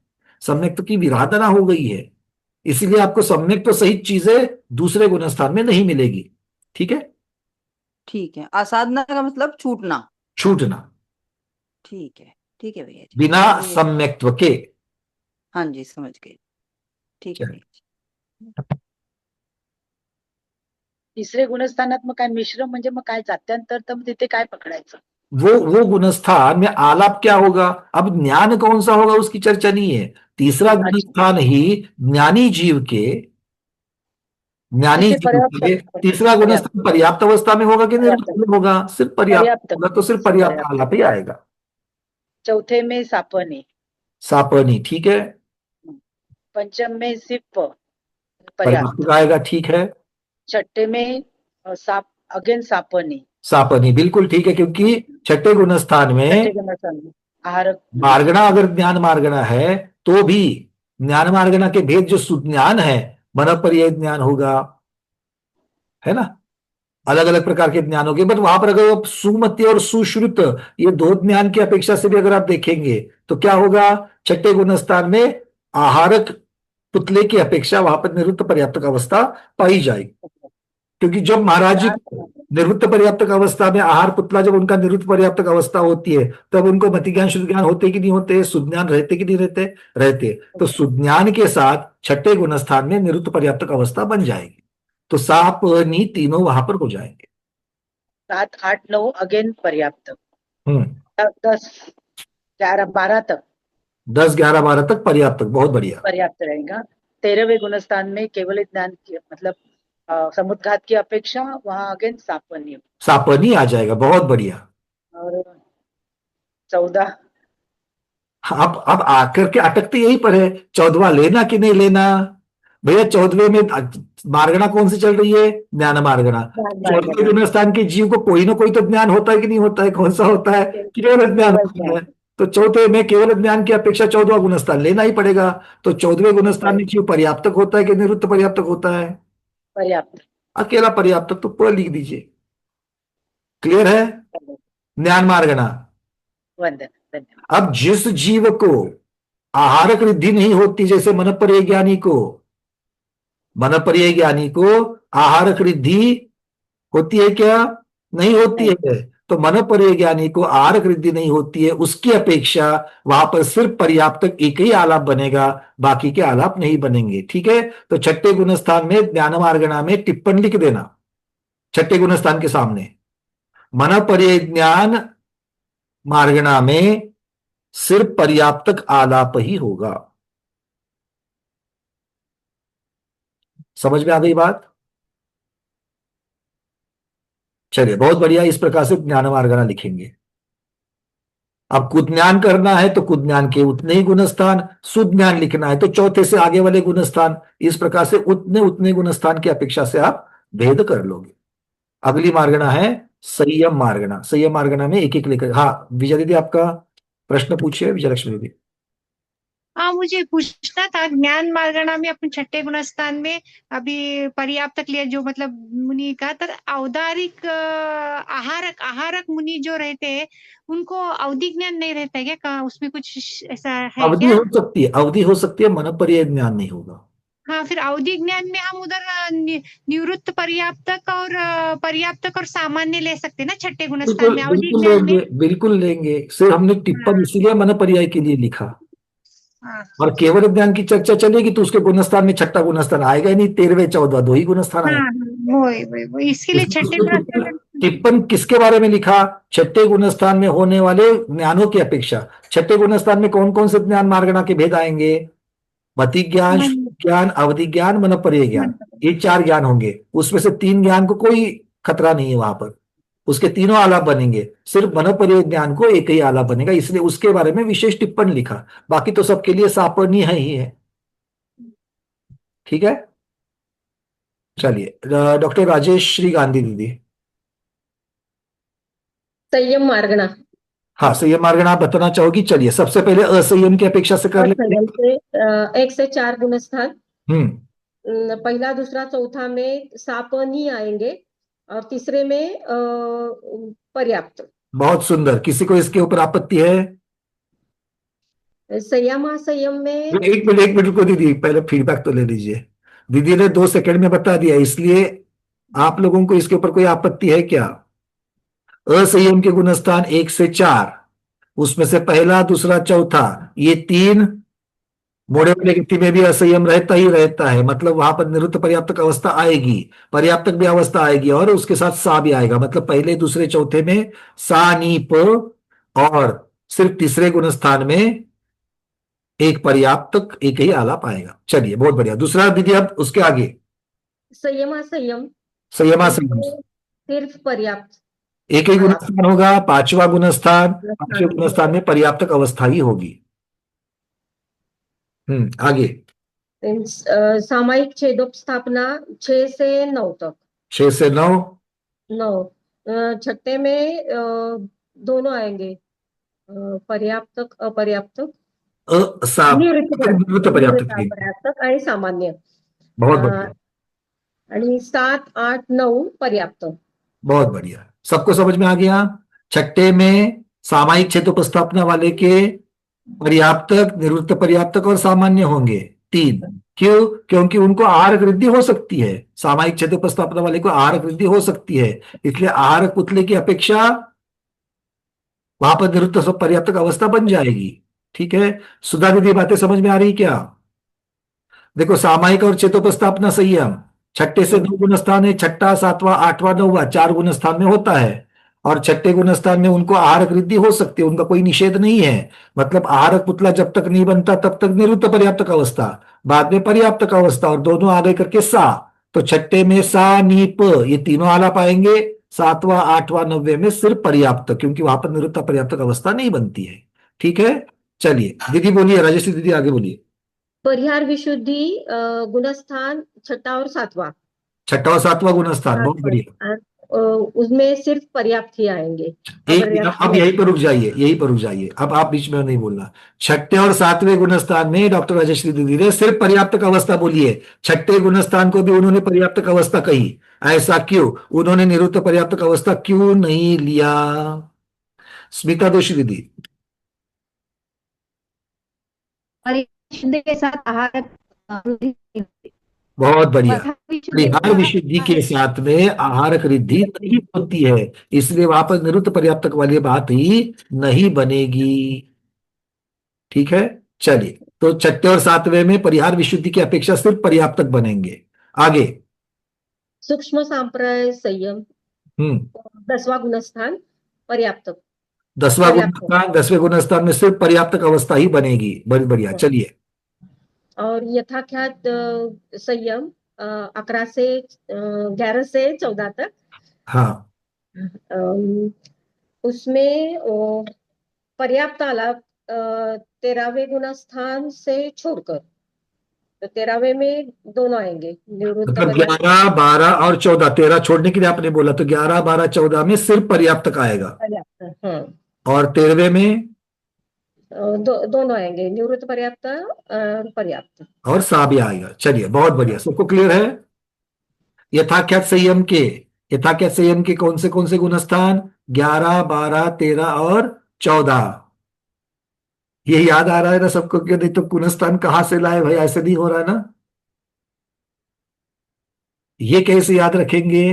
सम्यक्त्व की विराधना हो गई है, इसीलिए आपको सम्यक्त्व सहित चीजें दूसरे गुणस्थान में नहीं मिलेगी। ठीक है, ठीक है, असाधना का मतलब छूटना। छूटना ठीक है, ठीक है भैया जी, बिना मुझे सम्यक्त्व के। हाँ जी समझ गई। ठीक है चलिए। भैया जी। तिसरे गुणस्थानात मग काय मिश्र म्हणजे मग काय जात्यांतर, तर मग तिथे काय पकडायचं? वो गुणस्थान में आलाप क्या होगा? अब ज्ञान कौन सा होगा उसकी चर्चा नहीं है। तीसरा अच्छा, गुणस्थान ही ज्ञानी जीव के, ज्ञानी तिथे जीव के तीसरा पर्याप्त गुणस्थान पर्याप्त अवस्था में होगा कि निर्बल पर्याप्त में होगा? सिर्फ पर्याप्त पर्याप्त होगा, तो सिर्फ पर्याप्त पर्याप्त। आलाप ही आएगा। चौथे में सापने, सापनी ठीक है, पंचम में सिप पर्याप्त पर्याप्त, आएगा ठीक है, छठे में साप अगेन सापने, सापनी बिल्कुल ठीक है, क्योंकि छठे गुणस्थान छठे में गुणस्थान में आहार। मार्गणा अगर ज्ञान मार्गणा है तो भी ज्ञान मार्गणा के भेद जो सुज्ञान है, मन पर्याय ज्ञान होगा, है ना, अलग अलग प्रकार के ज्ञान होंगे, बट वहां पर अगर आप सुमति और सुश्रुत, ये दो ज्ञान की अपेक्षा से भी अगर आप देखेंगे तो क्या होगा? छठे गुणस्थान में आहारक पुतले की अपेक्षा वहां पर निरुक्त पर्याप्तक अवस्था पाई जाएगी, क्योंकि जब महाराज जी को निवृत्त पर्याप्तक अवस्था में आहार पुतला, जब उनका निवृत्त पर्याप्तक अवस्था होती है तब उनको मति ज्ञान शुद्ध ज्ञान होते कि नहीं होते? सुज्ञान रहते कि नहीं रहते? रहते। तो सुज्ञान के साथ छठे गुणस्थान में निवृत्त पर्याप्तक अवस्था बन जाएगी, तो साप नी तीनों वहां पर हो जाएंगे। 7, 8, 9 अगेन पर्याप्त, हम्म। 10, 11, 12 तक 10, 11, 12 तक पर्याप्तक, बहुत बढ़िया। पर्याप्त रहेगा। 13वें गुणस्थान में केवल ज्ञान मतलब समुद्घात की अपेक्षा वहां अगेन सापन्य। सापनी आ जाएगा, बहुत बढ़िया। और 14। अब आकर के अटकते यही पर है, 14वां लेना कि नहीं लेना। भैया 14वें में मार्गणा कौन सी चल रही है? ज्ञान मार्गणा। ज्ञान 14वें मार्गणा। गुण स्थान के जीव को कोई ना कोई तो ज्ञान होता है कि नहीं होता है? कौन सा होता है? केवल ज्ञान केवल होता ज्ञान। है। तो चौथे में केवल ज्ञान की अपेक्षा 14वां गुण स्थान लेना ही पड़ेगा। तो 14वें गुण स्थान में जीव पर्याप्तक होता है कि निरुक्त पर्याप्तक होता है? पर्याप्त। अकेला पर्याप्तक, तो पूरा लिख दीजिए। क्लियर है? ज्ञान मार्गणा। वंदन, धन्यवाद। अब जिस जीव को आहारक रिद्धि नहीं होती, जैसे मनपर्य ज्ञानी को, मनपर्य ज्ञानी को आहारक रिद्धि होती है क्या? नहीं होती नहीं। है। तो मनपर्य ज्ञानी को आहारक रिद्धि नहीं होती है, उसकी अपेक्षा वहां पर सिर्फ पर्याप्तक एक ही आलाप बनेगा, बाकी के आलाप नहीं बनेंगे। ठीक है? तो छठे गुण स्थान में ज्ञान मार्गणा में टिप्पण लिख देना, छठे गुण स्थान के सामने मनपर्य ज्ञान मार्गणा में सिर्फ पर्याप्तक आलाप ही होगा। समझ में आ गई बात? चलिए, बहुत बढ़िया। इस प्रकार से ज्ञान मार्गणा लिखेंगे। अब कुज्ञान करना है तो कुज्ञान के उतने ही गुणस्थान, सुज्ञान लिखना है तो चौथे से आगे वाले गुणस्थान। इस प्रकार से उतने उतने गुणस्थान की अपेक्षा से आप भेद कर लोगे। अगली मार्गणा है संयम मार्गणा। संयम मार्गणा में एक एक लेकर, हाँ विजय दीदी आपका प्रश्न पूछिए, विजय लक्ष्मी दीदी। हाँ, मुझे पूछना था, ज्ञान मार्गणा में अपने छठे गुण स्थान में अभी पर्याप्त तक लिया, जो मतलब मुनि का, तर औदारिक आहारक आहारक मुनि जो रहते हैं उनको अवधि ज्ञान नहीं रहता है क्या? उसमें कुछ ऐसा है अवधि क्या? हो सकती है, अवधि हो सकती है, मनपर्य ज्ञान नहीं होगा। हाँ, फिर अवधि ज्ञान में हम उधर निवृत्त पर्याप्तक और पर्याप्तक और सामान्य ले सकते हैं ना छठे गुण स्थान बिल्कुल में, अवधि बिल्कुल ज्ञान में। लेंगे, बिल्कुल लेंगे। सिर्फ हमने टिप्पण हाँ इसीलिए मनपर्याय के लिए लिखा। हाँ और केवल ज्ञान की चर्चा चलेगी तो उसके गुणस्थान में छठा गुणस्थान आएगा ही नहीं, 13वें 14 दो ही गुणस्थान हाँ आएगा। हाँ, वो इसके लिए छठे उसमें गुण स्थान में। टिप्पण किसके बारे में लिखा? छठे गुणस्थान में होने वाले ज्ञानों की अपेक्षा। छठे गुणस्थान में कौन कौन से ज्ञान मार्गणा के भेद आएंगे? मति ज्ञान, श्रुति ज्ञान, अवधि ज्ञान, मनपर्य ज्ञान। ये 4 ज्ञान होंगे। उसमें से 3 ज्ञान को कोई खतरा नहीं है वहां पर, उसके तीनों आलाप बनेंगे। सिर्फ मनपर्य ज्ञान को एक ही आलाप बनेगा, इसलिए उसके बारे में विशेष टिप्पण लिखा। बाकी तो सबके लिए सापनी है ही है। ठीक है? चलिए, डॉक्टर राजेश श्री गांधी दीदी। संयम मार्गणा। हाँ, संयम मार्गणा आप बताना चाहोगी? चलिए, सबसे पहले असंयम की अपेक्षा से कर लेते संयम हैं। से 1 से 4 गुणस्थान। हम्म पहला, दूसरा, चौथा में सापनी आएंगे और तीसरे में पर्याप्त। बहुत सुंदर। किसी को इसके ऊपर आपत्ति है? संयम संयम में एक मिनट, एक मिनट को दीदी, पहले फीडबैक तो ले लीजिए। दीदी ने 2 सेकंड में बता दिया, इसलिए आप लोगों को इसके ऊपर कोई आपत्ति है क्या? असंयम के गुणस्थान 1 से 4, उसमें से पहला, दूसरा, चौथा, ये 3 मोड़े वाले गति में भी असंयम रहता ही रहता है। मतलब वहां पर निरुक्त पर्याप्तक अवस्था आएगी, पर्याप्तक भी अवस्था आएगी, और उसके साथ सा भी आएगा। मतलब पहले, दूसरे, चौथे में सा नी प, और सिर्फ तीसरे गुणस्थान में एक पर्याप्तक एक ही आलाप आएगा। चलिए, बहुत बढ़िया। दूसरा दीदी, अब उसके आगे संयम संयम संयमा संयम, सिर्फ पर्याप्त एक ही गुणस्थान होगा। 5वां गुणस्थान, 5वें गुणस्थान। गुणस्थान में पर्याप्तक अवस्था ही होगी। आगे। सामायिक छेदोपस्थापना 6 से 9 तक। 6 से 9। 9 छठे में दोनों आएंगे, पर्याप्तक अपर्याप्तक, निवृत्त पर्याप्तक नहीं। पर्याप्तक आणि सामान्य। बहुत बढ़िया, आणि 7, 8, 9 पर्याप्त। बहुत बढ़िया। सबको समझ में आ गया? छठे में सामायिक क्षेत्रोपस्थापना वाले के पर्याप्तक, निवृत्त पर्याप्तक और सामान्य होंगे 3। क्यों? क्योंकि उनको आहारक वृद्धि हो सकती है। सामायिक क्षेत्रोपस्थापना वाले को आहारक वृद्धि हो सकती है, इसलिए आहारक पुतले की अपेक्षा वहां पर निवृत्त पर्याप्तक अवस्था बन जाएगी। ठीक है? सुधा दीदी, बातें समझ में आ रही क्या? देखो, सामायिक और चेतोपस्थापना संयम छठे से 2 गुणस्थान है। छठा, 7वां, 8वां, 9वां 4 गुणस्थान में होता है, और छठे गुणस्थान में उनको आहारक वृद्धि हो सकती है, उनका कोई निषेध नहीं है। मतलब आहारक पुतला जब तक नहीं बनता तब तक निरुक्त पर्याप्तक अवस्था, बाद में पर्याप्तक अवस्था, और दोनों आगे करके सा। तो छठे में सा नी प ये तीनों आलाप आएंगे। सातवां आठवां नौवे में सिर्फ पर्याप्त, क्योंकि वहां पर निरुक्त पर्याप्तक अवस्था नहीं बनती है। ठीक है, चलिए दीदी बोलिए, राजश्री दीदी आगे बोलिए। परिहार विशुद्धि गुणस्थान छठा और सातवां। छठा और सातवां गुणस्थान, बहुत बढ़िया। उसमें सिर्फ पर्याप्त ही आएंगे, एक मिनट, अपर्याप्त अब नहीं। यहीं पर रुक जाइए, यहीं पर रुक जाइए, अब आप बीच में नहीं बोलना। छठे और सातवें गुणस्थान में डॉक्टर राजश्री दीदी ने सिर्फ पर्याप्तक अवस्था बोली है, छठे गुणस्थान को भी उन्होंने पर्याप्तक अवस्था कही। ऐसा क्यों? उन्होंने निरुक्त पर्याप्तक अवस्था क्यों नहीं लिया? स्मिता दोषी दीदी। परिशुद्ध के साथ आहार बहुत बढ़िया। परिहार विशुद्धि के परिहार साथ में आहारक रिद्धि नहीं होती है, इसलिए वहां पर निरुक्त पर्याप्तक वाली बात ही नहीं बनेगी। ठीक है, चलिए, तो छठे और सातवें में परिहार विशुद्धि की अपेक्षा सिर्फ पर्याप्तक बनेंगे। आगे। सूक्ष्म सांप्रदाय संयम हम्म। 10वां गुणस्थान पर्याप्त। 10वां पर्याप्त गुणस्थान, 10वें गुणस्थान में सिर्फ पर्याप्तक अवस्था ही बनेगी। बड़ी बढ़िया, चलिए। और यथाख्यात संयम 11 से 11 से 14 तक। हाँ, उसमें पर्याप्त आलाप 13वें गुणस्थान से छोड़कर, तो 13वें में दोनों आएंगे, निवृत्त मतलब पर्याप्त। 11 12 और 14, 13 छोड़ने के लिए आपने बोला, तो 11 12 14 में सिर्फ पर्याप्तक आएगा। पर्याप्त, हाँ। और 13वें में दोनों आएंगे, निवृत्त पर्याप्त और पर्याप्त। और सा भी आएगा। चलिए, बहुत बढ़िया, सबको क्लियर है। यथाख्यात संयम के, यथाख्यात संयम के कौन से गुणस्थान? 11 12 13 और 14। ये याद आ रहा है ना सबको? क्यों नहीं तो गुणस्थान कहाँ से लाए भाई, ऐसे नहीं हो रहा ना। ये कैसे याद रखेंगे?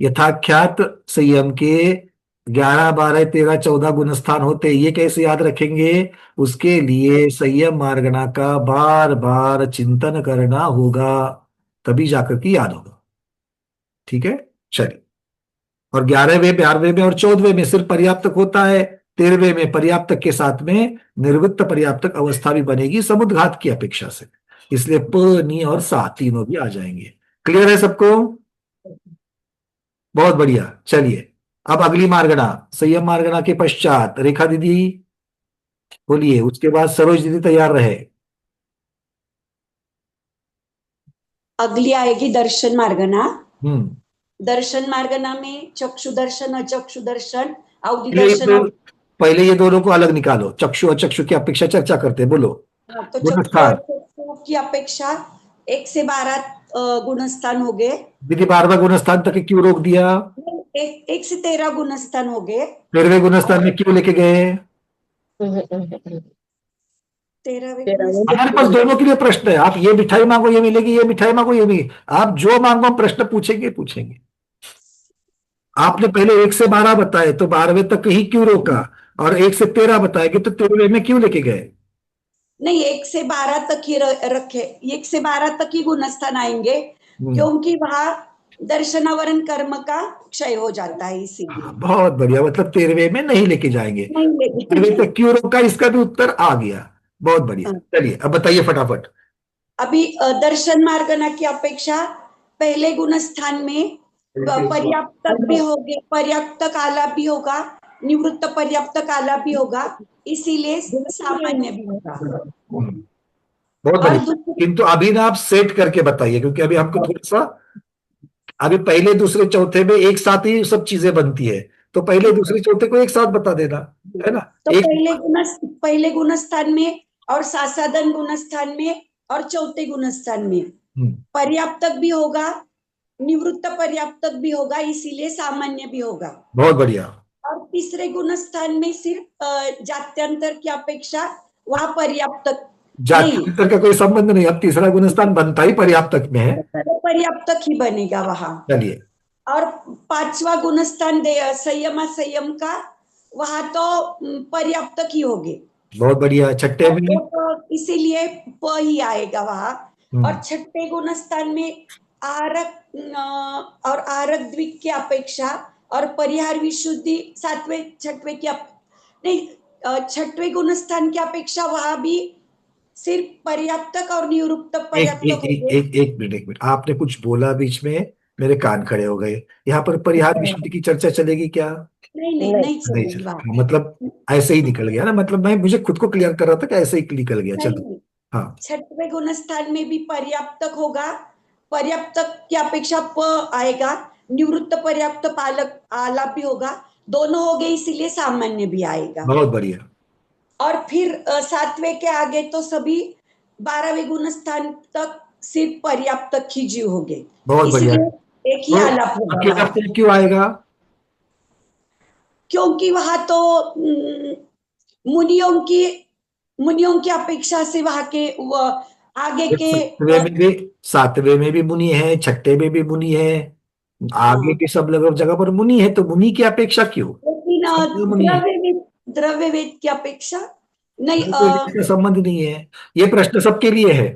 यथाख्यात संयम के 11 12 13 14 गुणस्थान होते हैं, ये कैसे याद रखेंगे? उसके लिए संयम मार्गना का बार बार चिंतन करना होगा, तभी जाकर के याद होगा। ठीक है, चलिए। और 11वें 12वें में और 14वें में सिर्फ पर्याप्तक होता है, 13वें में पर्याप्तक के साथ में निर्वृत्त पर्याप्तक अवस्था भी बनेगी समुद्घात की अपेक्षा से, इसलिए प नी और सा तीनों भी आ जाएंगे। क्लियर है सबको? बहुत बढ़िया, चलिए। अब अगली मार्गना, संयम मार्गना के पश्चात रेखा दीदी बोलिए, उसके बाद सरोज दीदी तैयार रहे। अगली आएगी दर्शन मार्गना। हम्म। दर्शन मार्गना में चक्षु दर्शन, अचक्षु दर्शन, अवधि पहले ये दर्शन दो, पहले ये दोनों को अलग निकालो, चक्षु अचक्षु की अपेक्षा चर्चा करते हैं, बोलो। तो चक्षु गुणस्थान। और चक्षु की अपेक्षा 1 से 12 गुणस्थान हो गए। दीदी 12वां गुणस्थान तक क्यों रोक दिया? 1 से 13 गुणस्थान हो गए। 13वें गुणस्थान में क्यों लेके गए? 13वें हमारे पास दोनों के लिए प्रश्न है, आप ये मिठाई मांगो ये मिलेगी, ये मिठाई मांगो ये मिलेगी, आप जो मांगो हम प्रश्न पूछेंगे पूछेंगे। आपने पहले 1 से 12 बताए, तो 12वें तक ही क्यों रोका? और 1 से 13 बताएंगे तो 13वें में क्यों लेके गए? नहीं, 1 से 12 तक ही रखे, 1 से 12 तक ही गुणस्थान आएंगे, क्योंकि वहां दर्शनावरण कर्म का क्षय हो जाता है, इसीलिए। बहुत बढ़िया, मतलब 13वें में नहीं लेके जाएंगे। नहीं लेके 13वें तक क्यों रोका, इसका भी उत्तर आ गया। बहुत बढ़िया, चलिए अब बताइए फटाफट। अभी दर्शन मार्गना की अपेक्षा पहले गुणस्थान में पर्याप्तक भी होगे, पर्याप्तक आलाप भी होगा, निवृत्त पर्याप्तक आलाप भी होगा, इसीलिए सामान्य भी होगा। बहुत और बढ़िया, किंतु अभी ना आप सेट करके बताइए, क्योंकि अभी हमको थोड़ा सा, अभी पहले दूसरे चौथे में एक साथ ही सब चीजें बनती है, तो पहले दूसरे चौथे को एक साथ बता देना, है ना? तो एक पहले गुणस्थान में और सासाधन गुणस्थान में और चौथे गुणस्थान में पर्याप्तक भी होगा, निवृत्त पर्याप्तक भी होगा, इसीलिए सामान्य भी होगा। बहुत बढ़िया। और तीसरे गुणस्थान में सिर्फ जात्यंतर की अपेक्षा वहां पर्याप्तक जात्यंतर का कोई संबंध नहीं, अब तीसरा गुणस्थान बनता ही पर्याप्तक में है, तो पर्याप्तक ही बनेगा वहां। चलिए। और 5वां गुणस्थान संयम का, वहां तो पर्याप्तक ही होगे। बहुत बढ़िया। छठे में तो इसीलिए प ही आएगा वहां। और छठे गुणस्थान में आरक और आरक द्विक की अपेक्षा और परिहार विशुद्धि 7वें 6वें की नहीं, 6वें गुणस्थान की अपेक्षा वहां भी सिर्फ पर्याप्तक और निवृत्त एक पर्याप्तक एक हो एक गए। एक एक मिनट, एक मिनट, आपने कुछ बोला बीच में, मेरे कान खड़े हो गए। यहाँ पर परिहार विशुद्धि की चर्चा चलेगी क्या? नहीं नहीं नहीं नहीं नहीं चलेगी चल, बात। मतलब ऐसे ही निकल गया ना, मतलब मैं मुझे खुद को क्लियर कर रहा था कि ऐसे ही निकल गया। चलो, नहीं, हाँ, छठवें गुणस्थान में भी पर्याप्तक होगा, पर्याप्तक की अपेक्षा प आएगा, निवृत्त पर्याप्त पालक आलापी होगा, दोनों हो गए इसीलिए सामान्य भी आएगा। बहुत बढ़िया। और फिर सातवें के आगे तो सभी 12वें गुणस्थान तक सिर्फ पर्याप्तक ही जीव हो गए, बहुत बढ़िया। इसलिए एक ही तो आलाप होगा अकेला वहां, फल क्यों आएगा? क्योंकि वहां तो मुनियों की अपेक्षा से वहां के आगे के सातवें में भी मुनि है, छठे में भी मुनि है, आगे हाँ, के सब लगभग जगह पर मुनि है, तो मुनि की अपेक्षा क्यों? लेकिन सब में मुनि है, द्रव्य वेद की अपेक्षा नहीं। ये कोई इसका संबंध नहीं है। ये प्रश्न सबके लिए है।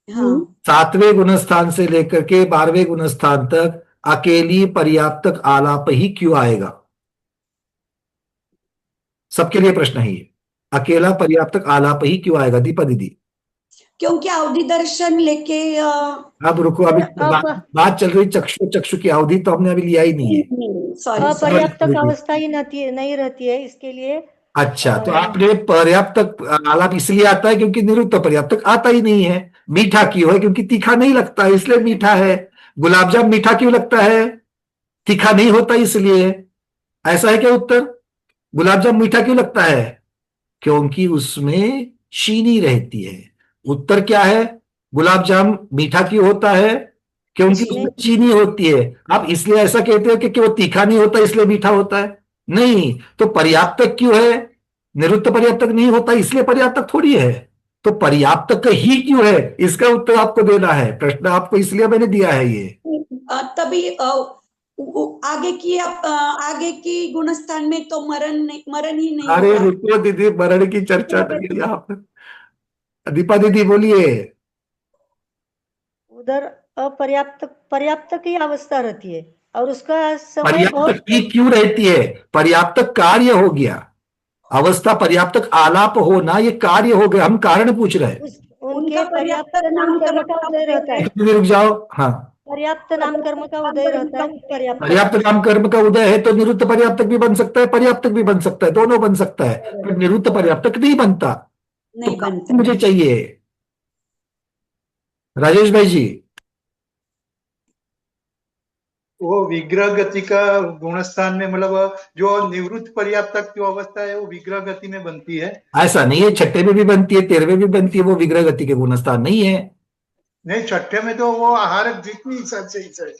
हाँ, सातवें गुणस्थान से लेकर के 12वें गुणस्थान तक अकेली पर्याप्तक आलाप ही क्यों आएगा? सबके लिए प्रश्न है ये, अकेला पर्याप्तक आलाप ही क्यों आएगा? दीपा दीदी, क्योंकि अवधि दर्शन लेके अब रुको, अभी अप बात चल रही चक्षु चक्षु की अवधि, तो हमने अभी लिया ही नहीं है। सॉरी अपर्याप्तक अवस्था ही नहीं रहती है, इसके लिए अच्छा, तो आपने पर्याप्तक आलाप इसलिए आता है क्योंकि निरुक्त पर्याप्तक आता ही नहीं है। मीठा क्यों है? क्योंकि तीखा नहीं लगता है, इसलिए मीठा है। गुलाब जामुन मीठा क्यों लगता है? तीखा नहीं होता इसलिए। ऐसा है क्या उत्तर? गुलाब जामुन मीठा क्यों लगता है? क्योंकि उसमें चीनी रहती है। उत्तर क्या है? गुलाब जामुन मीठा क्यों होता है? क्योंकि इसमें उसमें चीनी होती है। आप इसलिए ऐसा कहते हो कि वो तीखा नहीं होता इसलिए मीठा होता है? नहीं। तो पर्याप्तक क्यों है? निरुक्त पर्याप्तक नहीं होता इसलिए पर्याप्तक थोड़ी है। तो पर्याप्तक ही क्यों है, इसका उत्तर आपको देना है। प्रश्न आपको इसलिए मैंने दिया है ये। तभी आगे की गुणस्थान में तो मरण ही नहीं अरे होगा। रुको दीदी, मरण की चर्चा नहीं है यहाँ पर। दीपा दीदी बोलिए। उधर पर्याप्त की अवस्था रहती है और उसका समय पर्याप्तक बहुत ही क्यों रहती है? पर्याप्तक कार्य हो गया, अवस्था पर्याप्तक आलाप होना ये कार्य हो गया। हम कारण पूछ रहे हैं। उनके उनका पर्याप्त पर्याप्त नाम कर्म का उदय रहता है। एक मिनट रुक जाओ। हाँ, पर्याप्त नाम कर्म का उदय रहता है पर्याप्त पर्याप्त नाम कर्म का उदय है तो निरुक्त पर्याप्तक भी बन सकता है, पर्याप्तक भी बन सकता है, दोनों बन सकता है, पर निरुक्त पर्याप्तक नहीं बनता। तो नहीं कारण बनता। मुझे चाहिए। राजेश भाई जी, वो विग्रह गति का गुणस्थान में, मतलब जो निवृत्त पर्याप्तक जो अवस्था है वो विग्रह गति में बनती है। ऐसा नहीं है, छठे में भी बनती है, 13वें भी बनती है, वो विग्रह गति के गुणस्थान नहीं है। नहीं, छठे में तो वो आहारक जितनी हिसाब से ही है।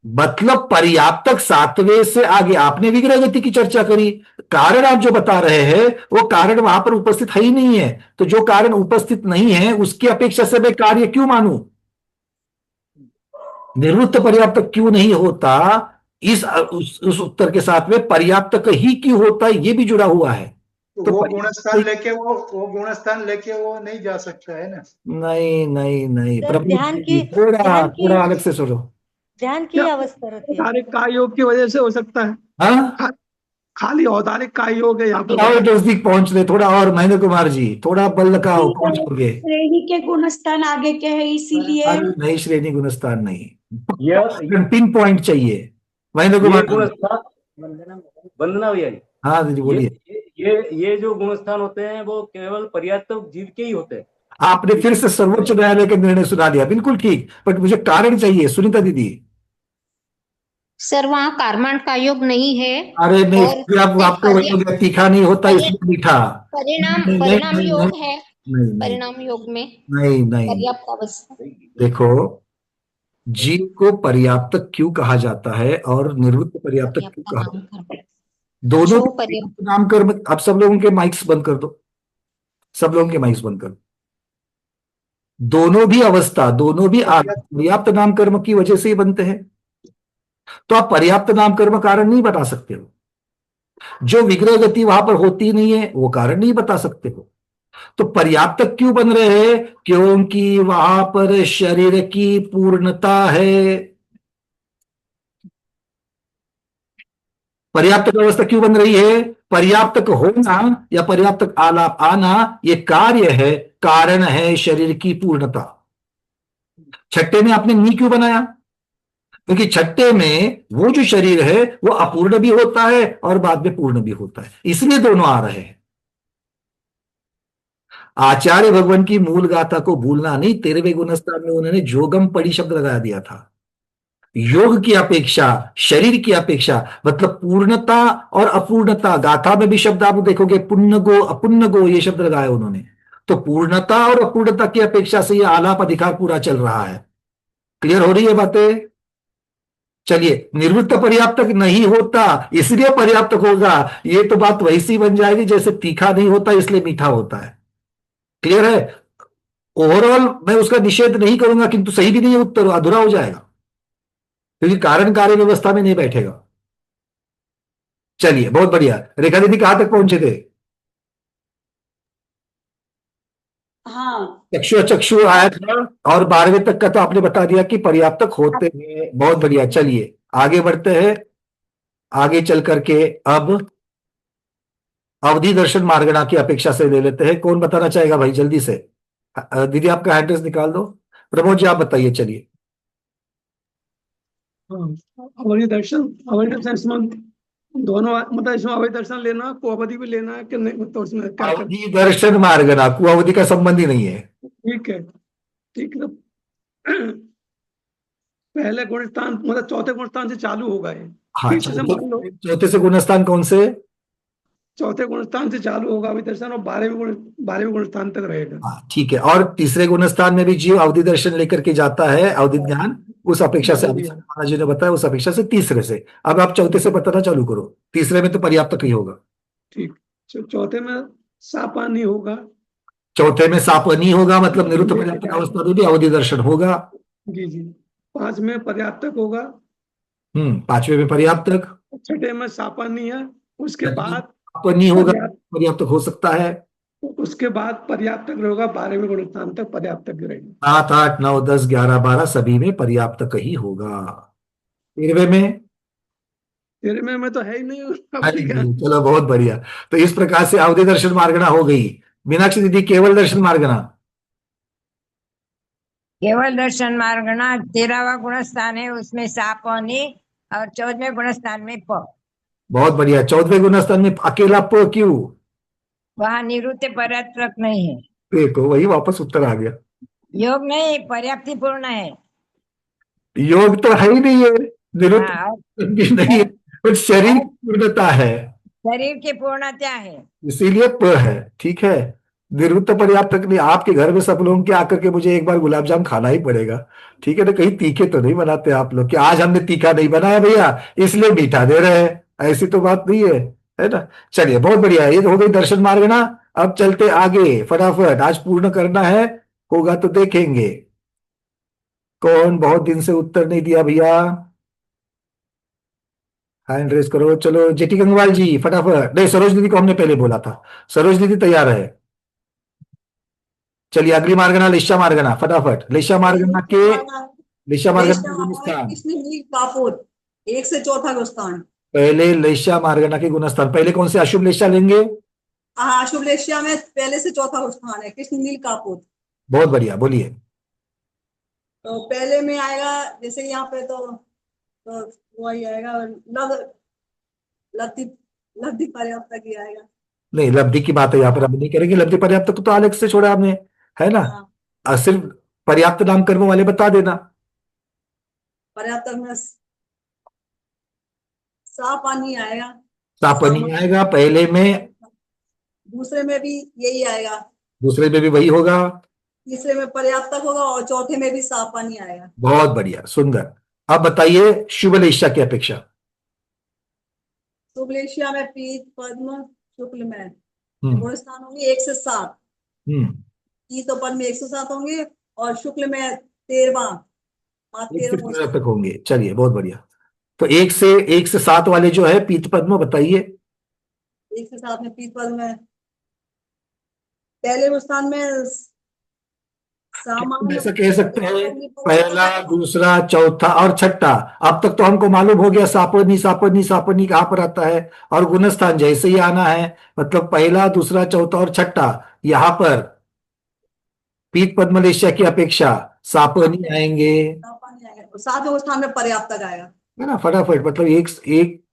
मतलब पर्याप्तक 7वें से आगे आपने विग्रह गति की चर्चा करी। कारण आप जो बता रहे हैं वो कारण वहां पर उपस्थित है ही नहीं है। तो जो कारण उपस्थित नहीं है उसकी अपेक्षा से मैं कार्य क्यों मानूं? निवृत्त पर्याप्तक क्यों नहीं होता, उस उत्तर के साथ में पर्याप्तक ही क्यों होता है ये भी जुड़ा हुआ है। तो वो गुणस्थान लेके वो नहीं जा सकता है ना। नहीं नहीं नहीं, सर, प्रभु ध्यान की थोड़ा थोड़ा अलग से सुनो। ध्यान की अवस्था रहती है। औदारिक कार्योग की वजह से हो सकता है। हाँ, खाली औदारिक कार्य हो गए यहाँ पर। और नजदीक पहुंच रहे, थोड़ा और। महेंद्र कुमार जी थोड़ा बल लगाओ, पहुंचोगे। श्रेणी के गुणस्थान आगे के हैं इसीलिए। अरे नहीं, श्रेणी गुणस्थान नहीं, ये पिन पॉइंट चाहिए। महेंद्र कुमार जी। गुणस्थान, वंदना भैया जी, हाँ दीदी बोलिए। ये जो गुणस्थान होते हैं वो केवल पर्याप्त जीव के ही होते हैं। आपने फिर से सर्वोच्च न्यायालय का निर्णय सुना दिया, बिल्कुल ठीक, बट मुझे कारण चाहिए। सुनीता दीदी। सर वहाँ कार्माण का योग नहीं है। अरे नहीं, और आपको वही हो गया, तीखा नहीं होता इसलिए मीठा। परिणाम योग है। नहीं परिणाम योग में नहीं नहीं, पर्याप्त अवस्था। देखो, जीव को पर्याप्तक क्यों कहा जाता है और निवृत्त पर्याप्तक क्यों कहा जाता है? दोनों नाम कर्म। अब सब लोगों के माइक्स बंद कर दो, सब लोगों के माइक्स बंद कर दो। दोनों भी अवस्था, दोनों भी पर्याप्त नाम कर्म की वजह से ही बनते हैं। तो आप पर्याप्त नाम कर्म कारण नहीं बता सकते हो। जो विग्रह गति वहां पर होती नहीं है वो कारण नहीं बता सकते हो। तो पर्याप्तक क्यों बन रहे हैं? क्योंकि वहां पर शरीर की पूर्णता है। पर्याप्तक अवस्था क्यों बन रही है? पर्याप्तक होना या पर्याप्तक आलाप आना ये कार्य है, कारण है शरीर की पूर्णता। छठे में आपने नी क्यों बनाया? क्योंकि छठे में वो जो शरीर है वो अपूर्ण भी होता है और बाद में पूर्ण भी होता है, इसलिए दोनों आ रहे हैं। आचार्य भगवान की मूल गाथा को भूलना नहीं। 13वें गुणस्थान में उन्होंने जोगम पड़ी शब्द लगा दिया था। योग की अपेक्षा, शरीर की अपेक्षा, मतलब पूर्णता और अपूर्णता। गाथा में भी शब्द आप देखोगे, पुण्य गो अपुण्य गो, ये शब्द लगाए उन्होंने। तो पूर्णता और अपूर्णता की अपेक्षा से ये आलाप अधिकार पूरा चल रहा है। क्लियर हो रही है बातें? चलिए, निवृत्त पर्याप्तक नहीं होता इसलिए पर्याप्तक होगा, ये तो बात वैसी बन जाएगी जैसे तीखा नहीं होता इसलिए मीठा होता है। क्लियर है? ओवरऑल मैं उसका निषेध नहीं करूंगा, किंतु सही भी नहीं है उत्तर, अधूरा हो जाएगा क्योंकि कारण कार्य व्यवस्था में नहीं बैठेगा। चलिए, बहुत बढ़िया। रेखा दीदी कहां तक पहुंचे थे? हाँ, चक्षु चक्षु आया था और 12वें तक का तो आपने बता दिया कि पर्याप्तक होते हैं। बहुत बढ़िया। चलिए आगे बढ़ते हैं। आगे चल करके अब अवधि दर्शन मार्गणा की अपेक्षा से ले लेते हैं। कौन बताना चाहेगा भाई जल्दी से? दीदी आपका एड्रेस निकाल दो। प्रमोद जी आप बताइए। चलिए। अवधि दर्शन, अवधि दर्शन इसमें दोनों, मतलब इसमें अवधि दर्शन लेना को अवधि भी लेना है कि नहीं, तो उसमें क्या कर? अवधि दर्शन मार्गणा को अवधि का संबंध ही नहीं है। ठीक है, ठीक है। तो पहले गुणस्थान मतलब चौथे गुणस्थान से चालू होगा ये। हाँ, फिर से मान लो चौथे से गुणस्थान कौन से? चौथे गुणस्थान से चालू होगा अवधि दर्शन और 12वें गुणस्थान तक रहेगा। हाँ ठीक है। और तीसरे गुणस्थान में भी जीव अवधि दर्शन लेकर के जाता है, अवधि ज्ञान, उस अपेक्षा से अभी महाराज जी ने बताया, उस अपेक्षा से तीसरे से। अब आप चौथे से बताना चालू करो। तीसरे में तो पर्याप्त ही होगा। ठीक। चौथे में सापानी होगा। चौथे में सापनी होगा, मतलब निरुद्ध पर्याप्त अवस्था में भी अवधि दर्शन होगा। जी जी। 5 में पर्याप्तक होगा। 5वें में पर्याप्तक। 6ठे में सापानी है। उसके बाद सापनी होगा, पर्याप्तक हो सकता है। उसके बाद पर्याप्तक होगा, 12वें गुणस्थान तक पर्याप्तक रहेगा। 7, 8, 9, 10, 11, 12 सभी में पर्याप्तक ही होगा। 13वें में? 13वें में तो है ही नहीं। चलो बहुत बढ़िया। तो इस प्रकार से अवधि दर्शन मार्गणा हो गई। मीनाक्षी दीदी केवल दर्शन मार्गणा। केवल दर्शन मार्गणा 13वां गुणस्थान है, उसमें सापनी और 14वें गुणस्थान में प। बहुत बढ़िया। 14वें गुणस्थान में अकेला प क्यों? वहां निवृत्त पर्याप्तक नहीं है। देखो वही वापस उत्तर आ गया। योग नहीं, पर्याप्ति पूर्ण है। योग तो है ही नहीं है, निरुत्त भी नहीं है, पर शरीर की पूर्णता है, शरीर की पूर्णता है, इसीलिए प है। ठीक है, निरुत्त पर्याप्तक नहीं। आपके घर में सब लोगों के आकर के मुझे एक बार गुलाब जाम खाना ही पड़ेगा। ठीक है ना? कहीं तीखे तो नहीं बनाते आप लोग कि आज हमने तीखा नहीं बनाया भैया इसलिए मीठा दे रहे हैं, ऐसी तो बात नहीं है ना? चलिए बहुत बढ़िया। ये हो गई दर्शन मार्गणा। अब चलते आगे फटाफट, आज पूर्ण करना है, होगा तो देखेंगे। कौन बहुत दिन से उत्तर नहीं दिया भैया? हैंड रेस करो। चलो जेटी गंगवाल जी फटाफट। नहीं, सरोज दीदी को हमने पहले बोला था। सरोज दीदी तैयार है? चलिए अगली मार्गणा लिशा मार्गणा, फटाफट। लिशा मार्गणा के गुणस्थान। कापोत 1 से 4था गुणस्थान। पहले लेशा मार्गणा के गुणस्थान। पहले कौन से अशुभ लेशा लेंगे? हाँ, अशुभ लेशिया में पहले से 4था गुणस्थान है, कृष्ण नील कापोत। बहुत बढ़िया, बोलिए। तो पहले में आएगा, जैसे यहाँ पे तो वही आएगा, लब्धि पर्याप्त की आएगा। नहीं, लब्धि की बात है यहाँ पर हम नहीं करेंगे। लब्धि पर्याप्त तो अलग से छोड़ा आपने, है ना? सिर्फ पर्याप्त नाम कर्म वाले बता देना। पर्याप्त में सापानी आएगा। सापनी आएगा पहले में। दूसरे में भी यही आएगा। दूसरे में भी वही होगा। तीसरे में पर्याप्तक होगा और चौथे में भी सापानी आएगा। बहुत बढ़िया, सुंदर। अब बताइए शुभ लेशा की अपेक्षा। शुभ लेशिया में पीत पद्म शुक्ल में गुणस्थान होंगे 1 से 7। पीत तो पद्म में 107 होंगे और शुक्ल में 13वां तक होंगे। चलिए बहुत बढ़िया। तो 1 से 7 वाले जो है पीत पद्म, बताइए। 1 से 7 में पीत पद्म में पहले गुणस्थान में ऐसा कह सकते हैं पहला, दूसरा, चौथा और छठा। अब तक तो हमको मालूम हो गया सापनी सापनी सापनी कहाँ पर आता है, और गुणस्थान जैसे ही आना है, मतलब पहला, दूसरा, चौथा और छठा यहाँ पर पीत पद्मलेश्या की अपेक्षा सापनी आएंगे, सापानी आएगा, सातवें स्थान में पर्याप्त आएगा, है ना। फटाफट, मतलब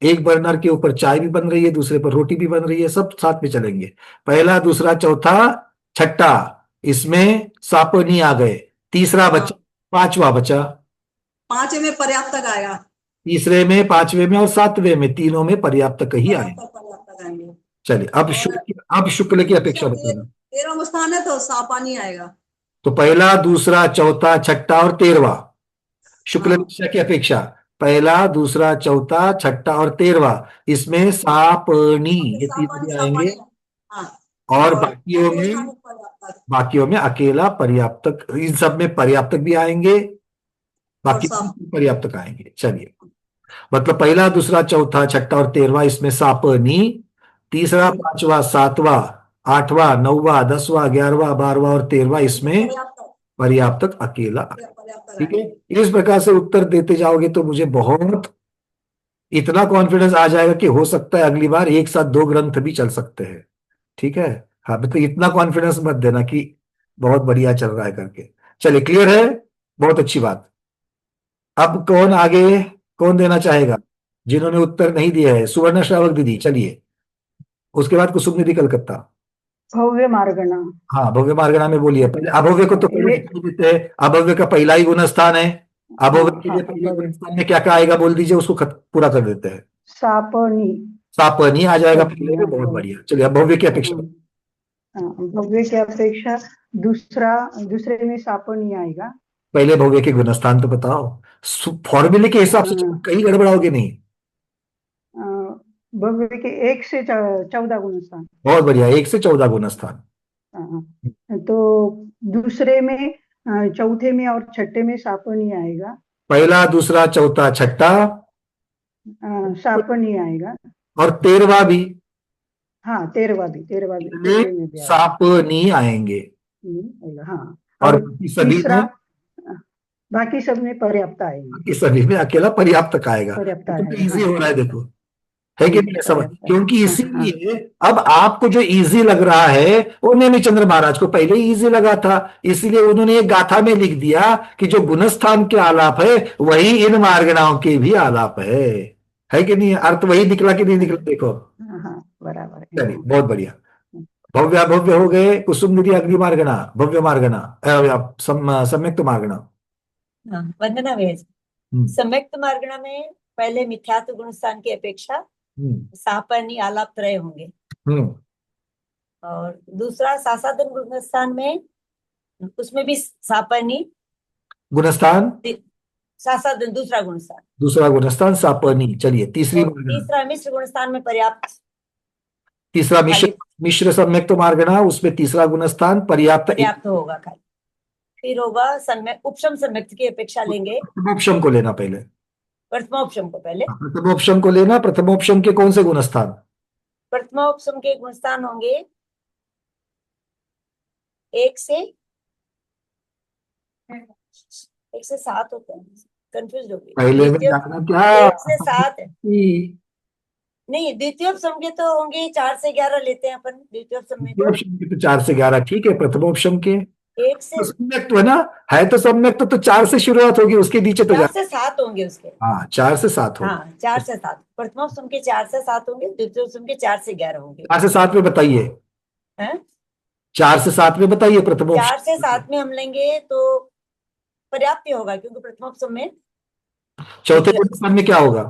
एक बर्नर के ऊपर चाय भी बन रही है, दूसरे पर रोटी भी बन रही है, सब साथ में चलेंगे। पहला, दूसरा, चौथा, छठा, इसमें सापनी आ गए। तीसरा बचा, पांचवा बचा, पांचवें में पर्याप्त आएगा, तीसरे में, पांचवे में और सातवें में, तीनों में पर्याप्त ही आए। पर्याप्त आएंगे। चलिए, अब शुक्ल की अपेक्षा बताना। 13वां स्थान है तो सापानी आएगा, तो पहला, दूसरा, चौथा, छठा और 13वां शुक्ल की अपेक्षा। पहला, दूसरा, चौथा, छठा और 13वां, इसमें सापनी, ये तीन आएंगे। और बाकियों में अकेला पर्याप्तक, इन सब में पर्याप्तक भी आएंगे, बाकी पर्याप्तक आएंगे। चलिए, मतलब पहला, दूसरा, चौथा, छठा और 13वां, इसमें सापनी। तीसरा, पांचवा, सातवां, आठवां, नौवां, 10वां, 11वां, 12वां और 13वां, इसमें पर्याप्तक अकेला। ठीक है, इस प्रकार से उत्तर देते जाओगे तो मुझे बहुत इतना कॉन्फिडेंस आ जाएगा कि हो सकता है अगली बार एक साथ 2 ग्रंथ भी चल सकते हैं। ठीक है, हाँ, तो इतना कॉन्फिडेंस मत देना कि बहुत बढ़िया चल रहा है करके। चलिए, क्लियर है, बहुत अच्छी बात। अब कौन आगे, कौन देना चाहेगा जिन्होंने उत्तर नहीं दिया है? सुवर्ण श्रावक दीदी, चलिए। उसके बाद कुसुम निधि कलकत्ता। भव्य मार्गणा। हाँ, भव्य मार्गणा में बोलिए। पहले अभव्य को तो पहले देते हैं, अभव्य का पहला ही गुण स्थान है। अभव्य के लिए पहला गुण स्थान में क्या क्या आएगा बोल दीजिए, उसको पूरा कर देते हैं। सापनी। सापनी आ जाएगा पहले में, बहुत बढ़िया। चलिए, अब भव्य की अपेक्षा। भव्य की अपेक्षा दूसरे में सापनी आएगा। पहले भव्य के गुण स्थान तो बताओ, फॉर्मूले के हिसाब से कहीं गड़बड़ाओगे नहीं। भव्य के 1 से 14 गुण स्थान। बहुत बढ़िया, 1 से 14 गुण स्थान। तो दूसरे में, चौथे में और छठे में सापनी आएगा। पहला, दूसरा, चौथा, छठा सापनी आएगा। और 13वां भी। हाँ, 13वां भी सापनी आएंगे। हाँ, और सभी में, बाकी सब में पर्याप्त आएगा। बाकी सभी में अकेला पर्याप्त आएगा। तो इजी हो रहा है, देखो, है कि नहीं समझ? क्योंकि इसीलिए अब आपको जो इजी लग रहा है वो नेमिचंद्र महाराज को पहले ही इजी लगा था, इसलिए उन्होंने एक गाथा में लिख दिया कि जो गुणस्थान के आलाप है वही इन मार्गणाओं के भी आलाप है कि नहीं? अर्थ वही निकला कि नहीं निकला, देखो। बराबर। चलिए, बहुत बढ़िया। भव्य भव्य हो गए। कुसुम निधि अग्नि मार्गणा, भव्य मार्गणा, सम्यक्त मार्गणा। वंदना वेज। सम्यक्त मार्गणा में पहले मिथ्यात्व गुणस्थान की अपेक्षा सापनी आलाप त्रय होंगे, और दूसरा सासाधन गुणस्थान में, उसमें भी सापनी गुणस्थान, सासाधन दूसरा गुणस्थान सापनी। चलिए, तीसरा मिश्र गुणस्थान में पर्याप्त। तीसरा मिश्र सम्यक्त मार्गणा, उसमें तीसरा गुणस्थान पर्याप्त होगा खाली। फिर होगा उपशम सम्यक्त की अपेक्षा लेंगे। उपशम को लेना पहले, प्रथमोपशम को पहले। प्रथमोपशम को लेना। प्रथमोपशम के कौन से गुणस्थान? प्रथमोपशम के गुणस्थान होंगे 1 से 7 होते हैं, कंफ्यूज हो गई। पहले में जाना क्या? 1 से 7 है। नहीं, द्वितीयोपशम के तो होंगे 4 से 11 लेते हैं अपन। द्वितीयोपशम में तो 4 से 11 ठीक है। प्रथमोपशम के 1 से सम्यक्त है ना, है तो सम्यक्त तो 4 से शुरुआत होगी, उसके नीचे तो 4 से 7 होंगे उसके। हाँ, 4 से 7 होंगे। हाँ, 4 से 7 प्रथमोपशम के 4 से 7 होंगे, द्वितीयोपशम के 4 से 11 होंगे। 4 से 7 में बताइए, 4 से 7 में बताइए। प्रथमोपशम 4 से 7 में हम लेंगे तो पर्याप्त होगा, क्योंकि प्रथमोपशम में। चौथे गुणस्थान में क्या होगा?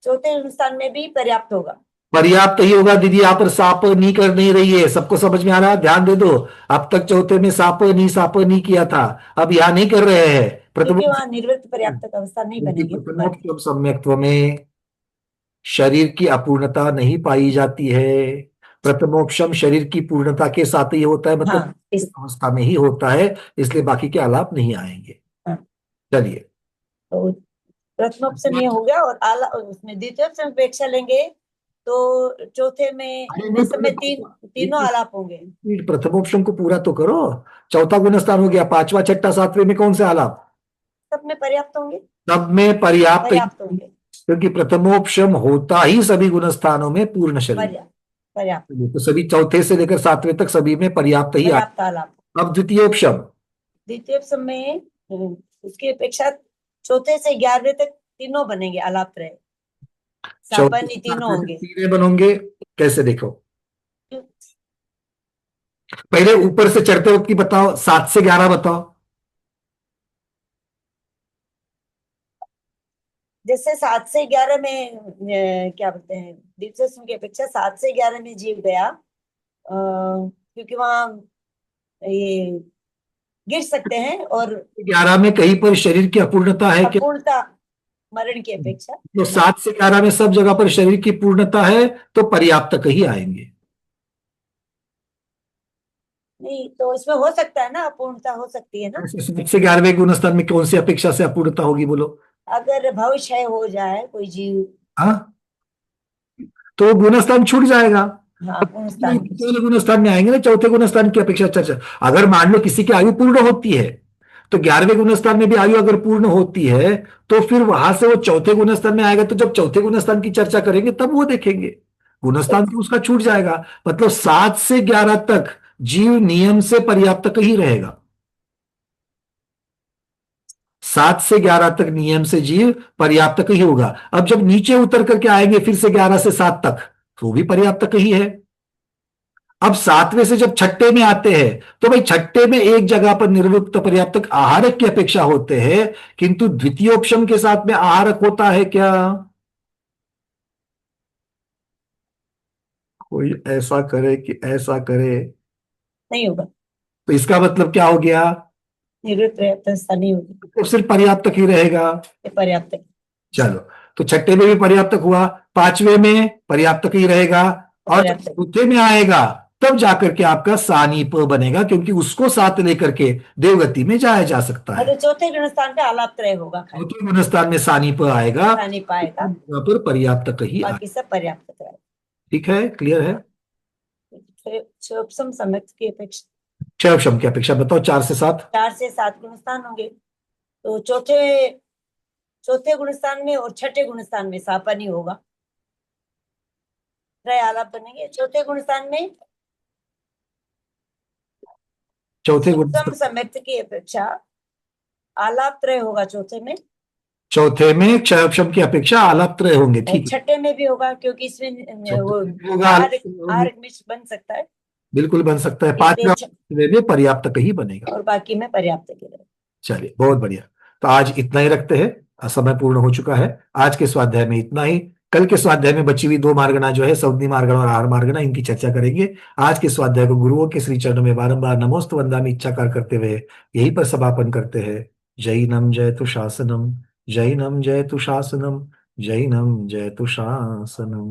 चौथे गुणस्थान में भी पर्याप्त होगा। पर्याप्त ही होगा दीदी, यहाँ पर साप नहीं कर नहीं रही है, सबको समझ में आ रहा है? ध्यान दे दो, अब तक चौथे में साप नहीं किया था, अब यहाँ नहीं कर रहे हैं। वहां निर्वृत्त पर्याप्त अवस्था नहीं बनेगी। प्रथमोपशम सम्यक्त्व में शरीर की अपूर्णता नहीं पाई जाती है। प्रथमोपशम शरीर की पूर्णता के साथ ही होता है, मतलब इस अवस्था में ही होता है, इसलिए बाकी के आलाप नहीं आएंगे। चलिए, तो प्रथमोपशम ये हो गया, और उसमें द्वितीयोपशम अपेक्षा लेंगे तो चौथे में तीनों आलाप होंगे। प्रथमोपशम को पूरा तो करो। चौथा गुणस्थान हो गया, 5वां, 6ठा, 7वें में कौन से आलाप? सब में पर्याप्त होंगे। सब में पर्याप्त होंगे, क्योंकि प्रथमोपशम होता ही सभी गुणस्थानों में पूर्ण शरीर। पर्याप्त। तो सभी चौथे से लेकर 7वें तक सभी में पर्याप्त ही आलाप। अब द्वितीयोपशम। द्वितीयोपशम में उसकी अपेक्षा चौथे से 11वें तक तीनों बनेंगे आलापत्रय, सापनी तीनों होंगे। तीन बनोगे कैसे, देखो पहले ऊपर से चढ़ते वक्त की बताओ, 7 से 11 बताओ। जैसे 7 से 11 में क्या बोलते हैं, द्वितीयोपशम की अपेक्षा 7 से 11 में जीव गया, क्योंकि वहां ये गिर सकते हैं, और 11 में कहीं पर शरीर की अपूर्णता है क्या? अपूर्णता मरण की अपेक्षा। तो 7 से 11 में सब जगह पर शरीर की पूर्णता है, तो पर्याप्तक ही आएंगे। नहीं तो इसमें हो सकता है ना, अपूर्णता हो सकती है ना। 7 से 11वें गुणस्थान में कौन सी अपेक्षा से अपूर्णता होगी, बोलो? अगर भविष्य हो जाए कोई जीव, हाँ, तो गुणस्थान छूट जाएगा। हाँ गुणस्थान, चौथे गुणस्थान में आएंगे ना, चौथे गुणस्थान की अपेक्षा चर्चा। अगर मान लो किसी की आयु पूर्ण होती है, तो 11वें गुणस्थान में भी आयु अगर पूर्ण होती है, तो फिर वहां से वो चौथे गुणस्थान में आएगा। तो जब चौथे गुणस्थान की चर्चा करेंगे तब वो देखेंगे, गुणस्थान तो उसका छूट जाएगा। मतलब 7 से 11 तक जीव नियम से पर्याप्तक ही रहेगा। 7 से 11 तक नियम से जीव पर्याप्तक ही होगा। अब जब नीचे उतर करके आएंगे फिर से 11 से 7 तक, तो भी पर्याप्तक ही है। अब 7वें से जब छठे में आते हैं, तो भाई छठे में एक जगह पर निर्वृत्त पर्याप्तक आहारक की अपेक्षा होते हैं, किंतु द्वितीयोपशम के साथ में आहारक होता है क्या? कोई ऐसा करे कि ऐसा करे, नहीं होगा। तो इसका मतलब क्या हो गया? निवृत्त पर्याप्तक नहीं होगी, तो सिर्फ पर्याप्तक ही रहेगा। ये पर्याप्तक। चलो, तो छठे में भी पर्याप्तक हुआ, 5वें में पर्याप्तक ही रहेगा, और जब चौथे में आएगा तब जाकर के आपका सानीप बनेगा, क्योंकि उसको साथ लेकर के देवगति में जाया जा सकता है। अरे चौथे गुणस्थान पे आलापत्रय होगा, चौथे गुणस्थान में सानीप आएगा, सानीप आएगा, वहां पर पर्याप्तक ही आएगा। बाकी सब पर्याप्तक है। ठीक है, क्लियर है? क्षयोपशम सम्यक की अपेक्षा, क्षयोपशम की अपेक्षा बताओ, 4 से 7। 4 से 7 गुणस्थान होंगे, तो चौथे गुणस्थान में और छठे गुणस्थान में सापनी होगा, त्रय आलाप बनेंगे। चौथे गुणस्थान में चौथे गुणस्थान सम्यक्त की अपेक्षा आलाप त्रय होगा चौथे में। चौथे में क्षयोपशम की अपेक्षा आलाप त्रय होंगे, ठीक है। छठे में भी होगा, क्योंकि इसमें वो होगा, आहार मिश्र बन सकता है, बिल्कुल बन सकता है। 5वें में पर्याप्तक ही बनेगा, और बाकी में पर्याप्तक ही रहेगा। चलिए, बहुत बढ़िया। तो आज इतना ही रखते हैं, समय पूर्ण हो चुका है। आज के स्वाध्याय में इतना ही। कल के स्वाध्याय में बची हुई 2 मार्गना जो है, सवनी मार्गना और आहार मार्गना, इनकी चर्चा करेंगे। आज के स्वाध्याय को गुरुओं के श्री चरणों में बारंबार नमोस्तु वंदामि इच्छाकार करते हुए यहीं पर समापन करते हैं। जैनम जयतु शासनम, जैनम जयतु शासनम, जैनम जयतु शासनम।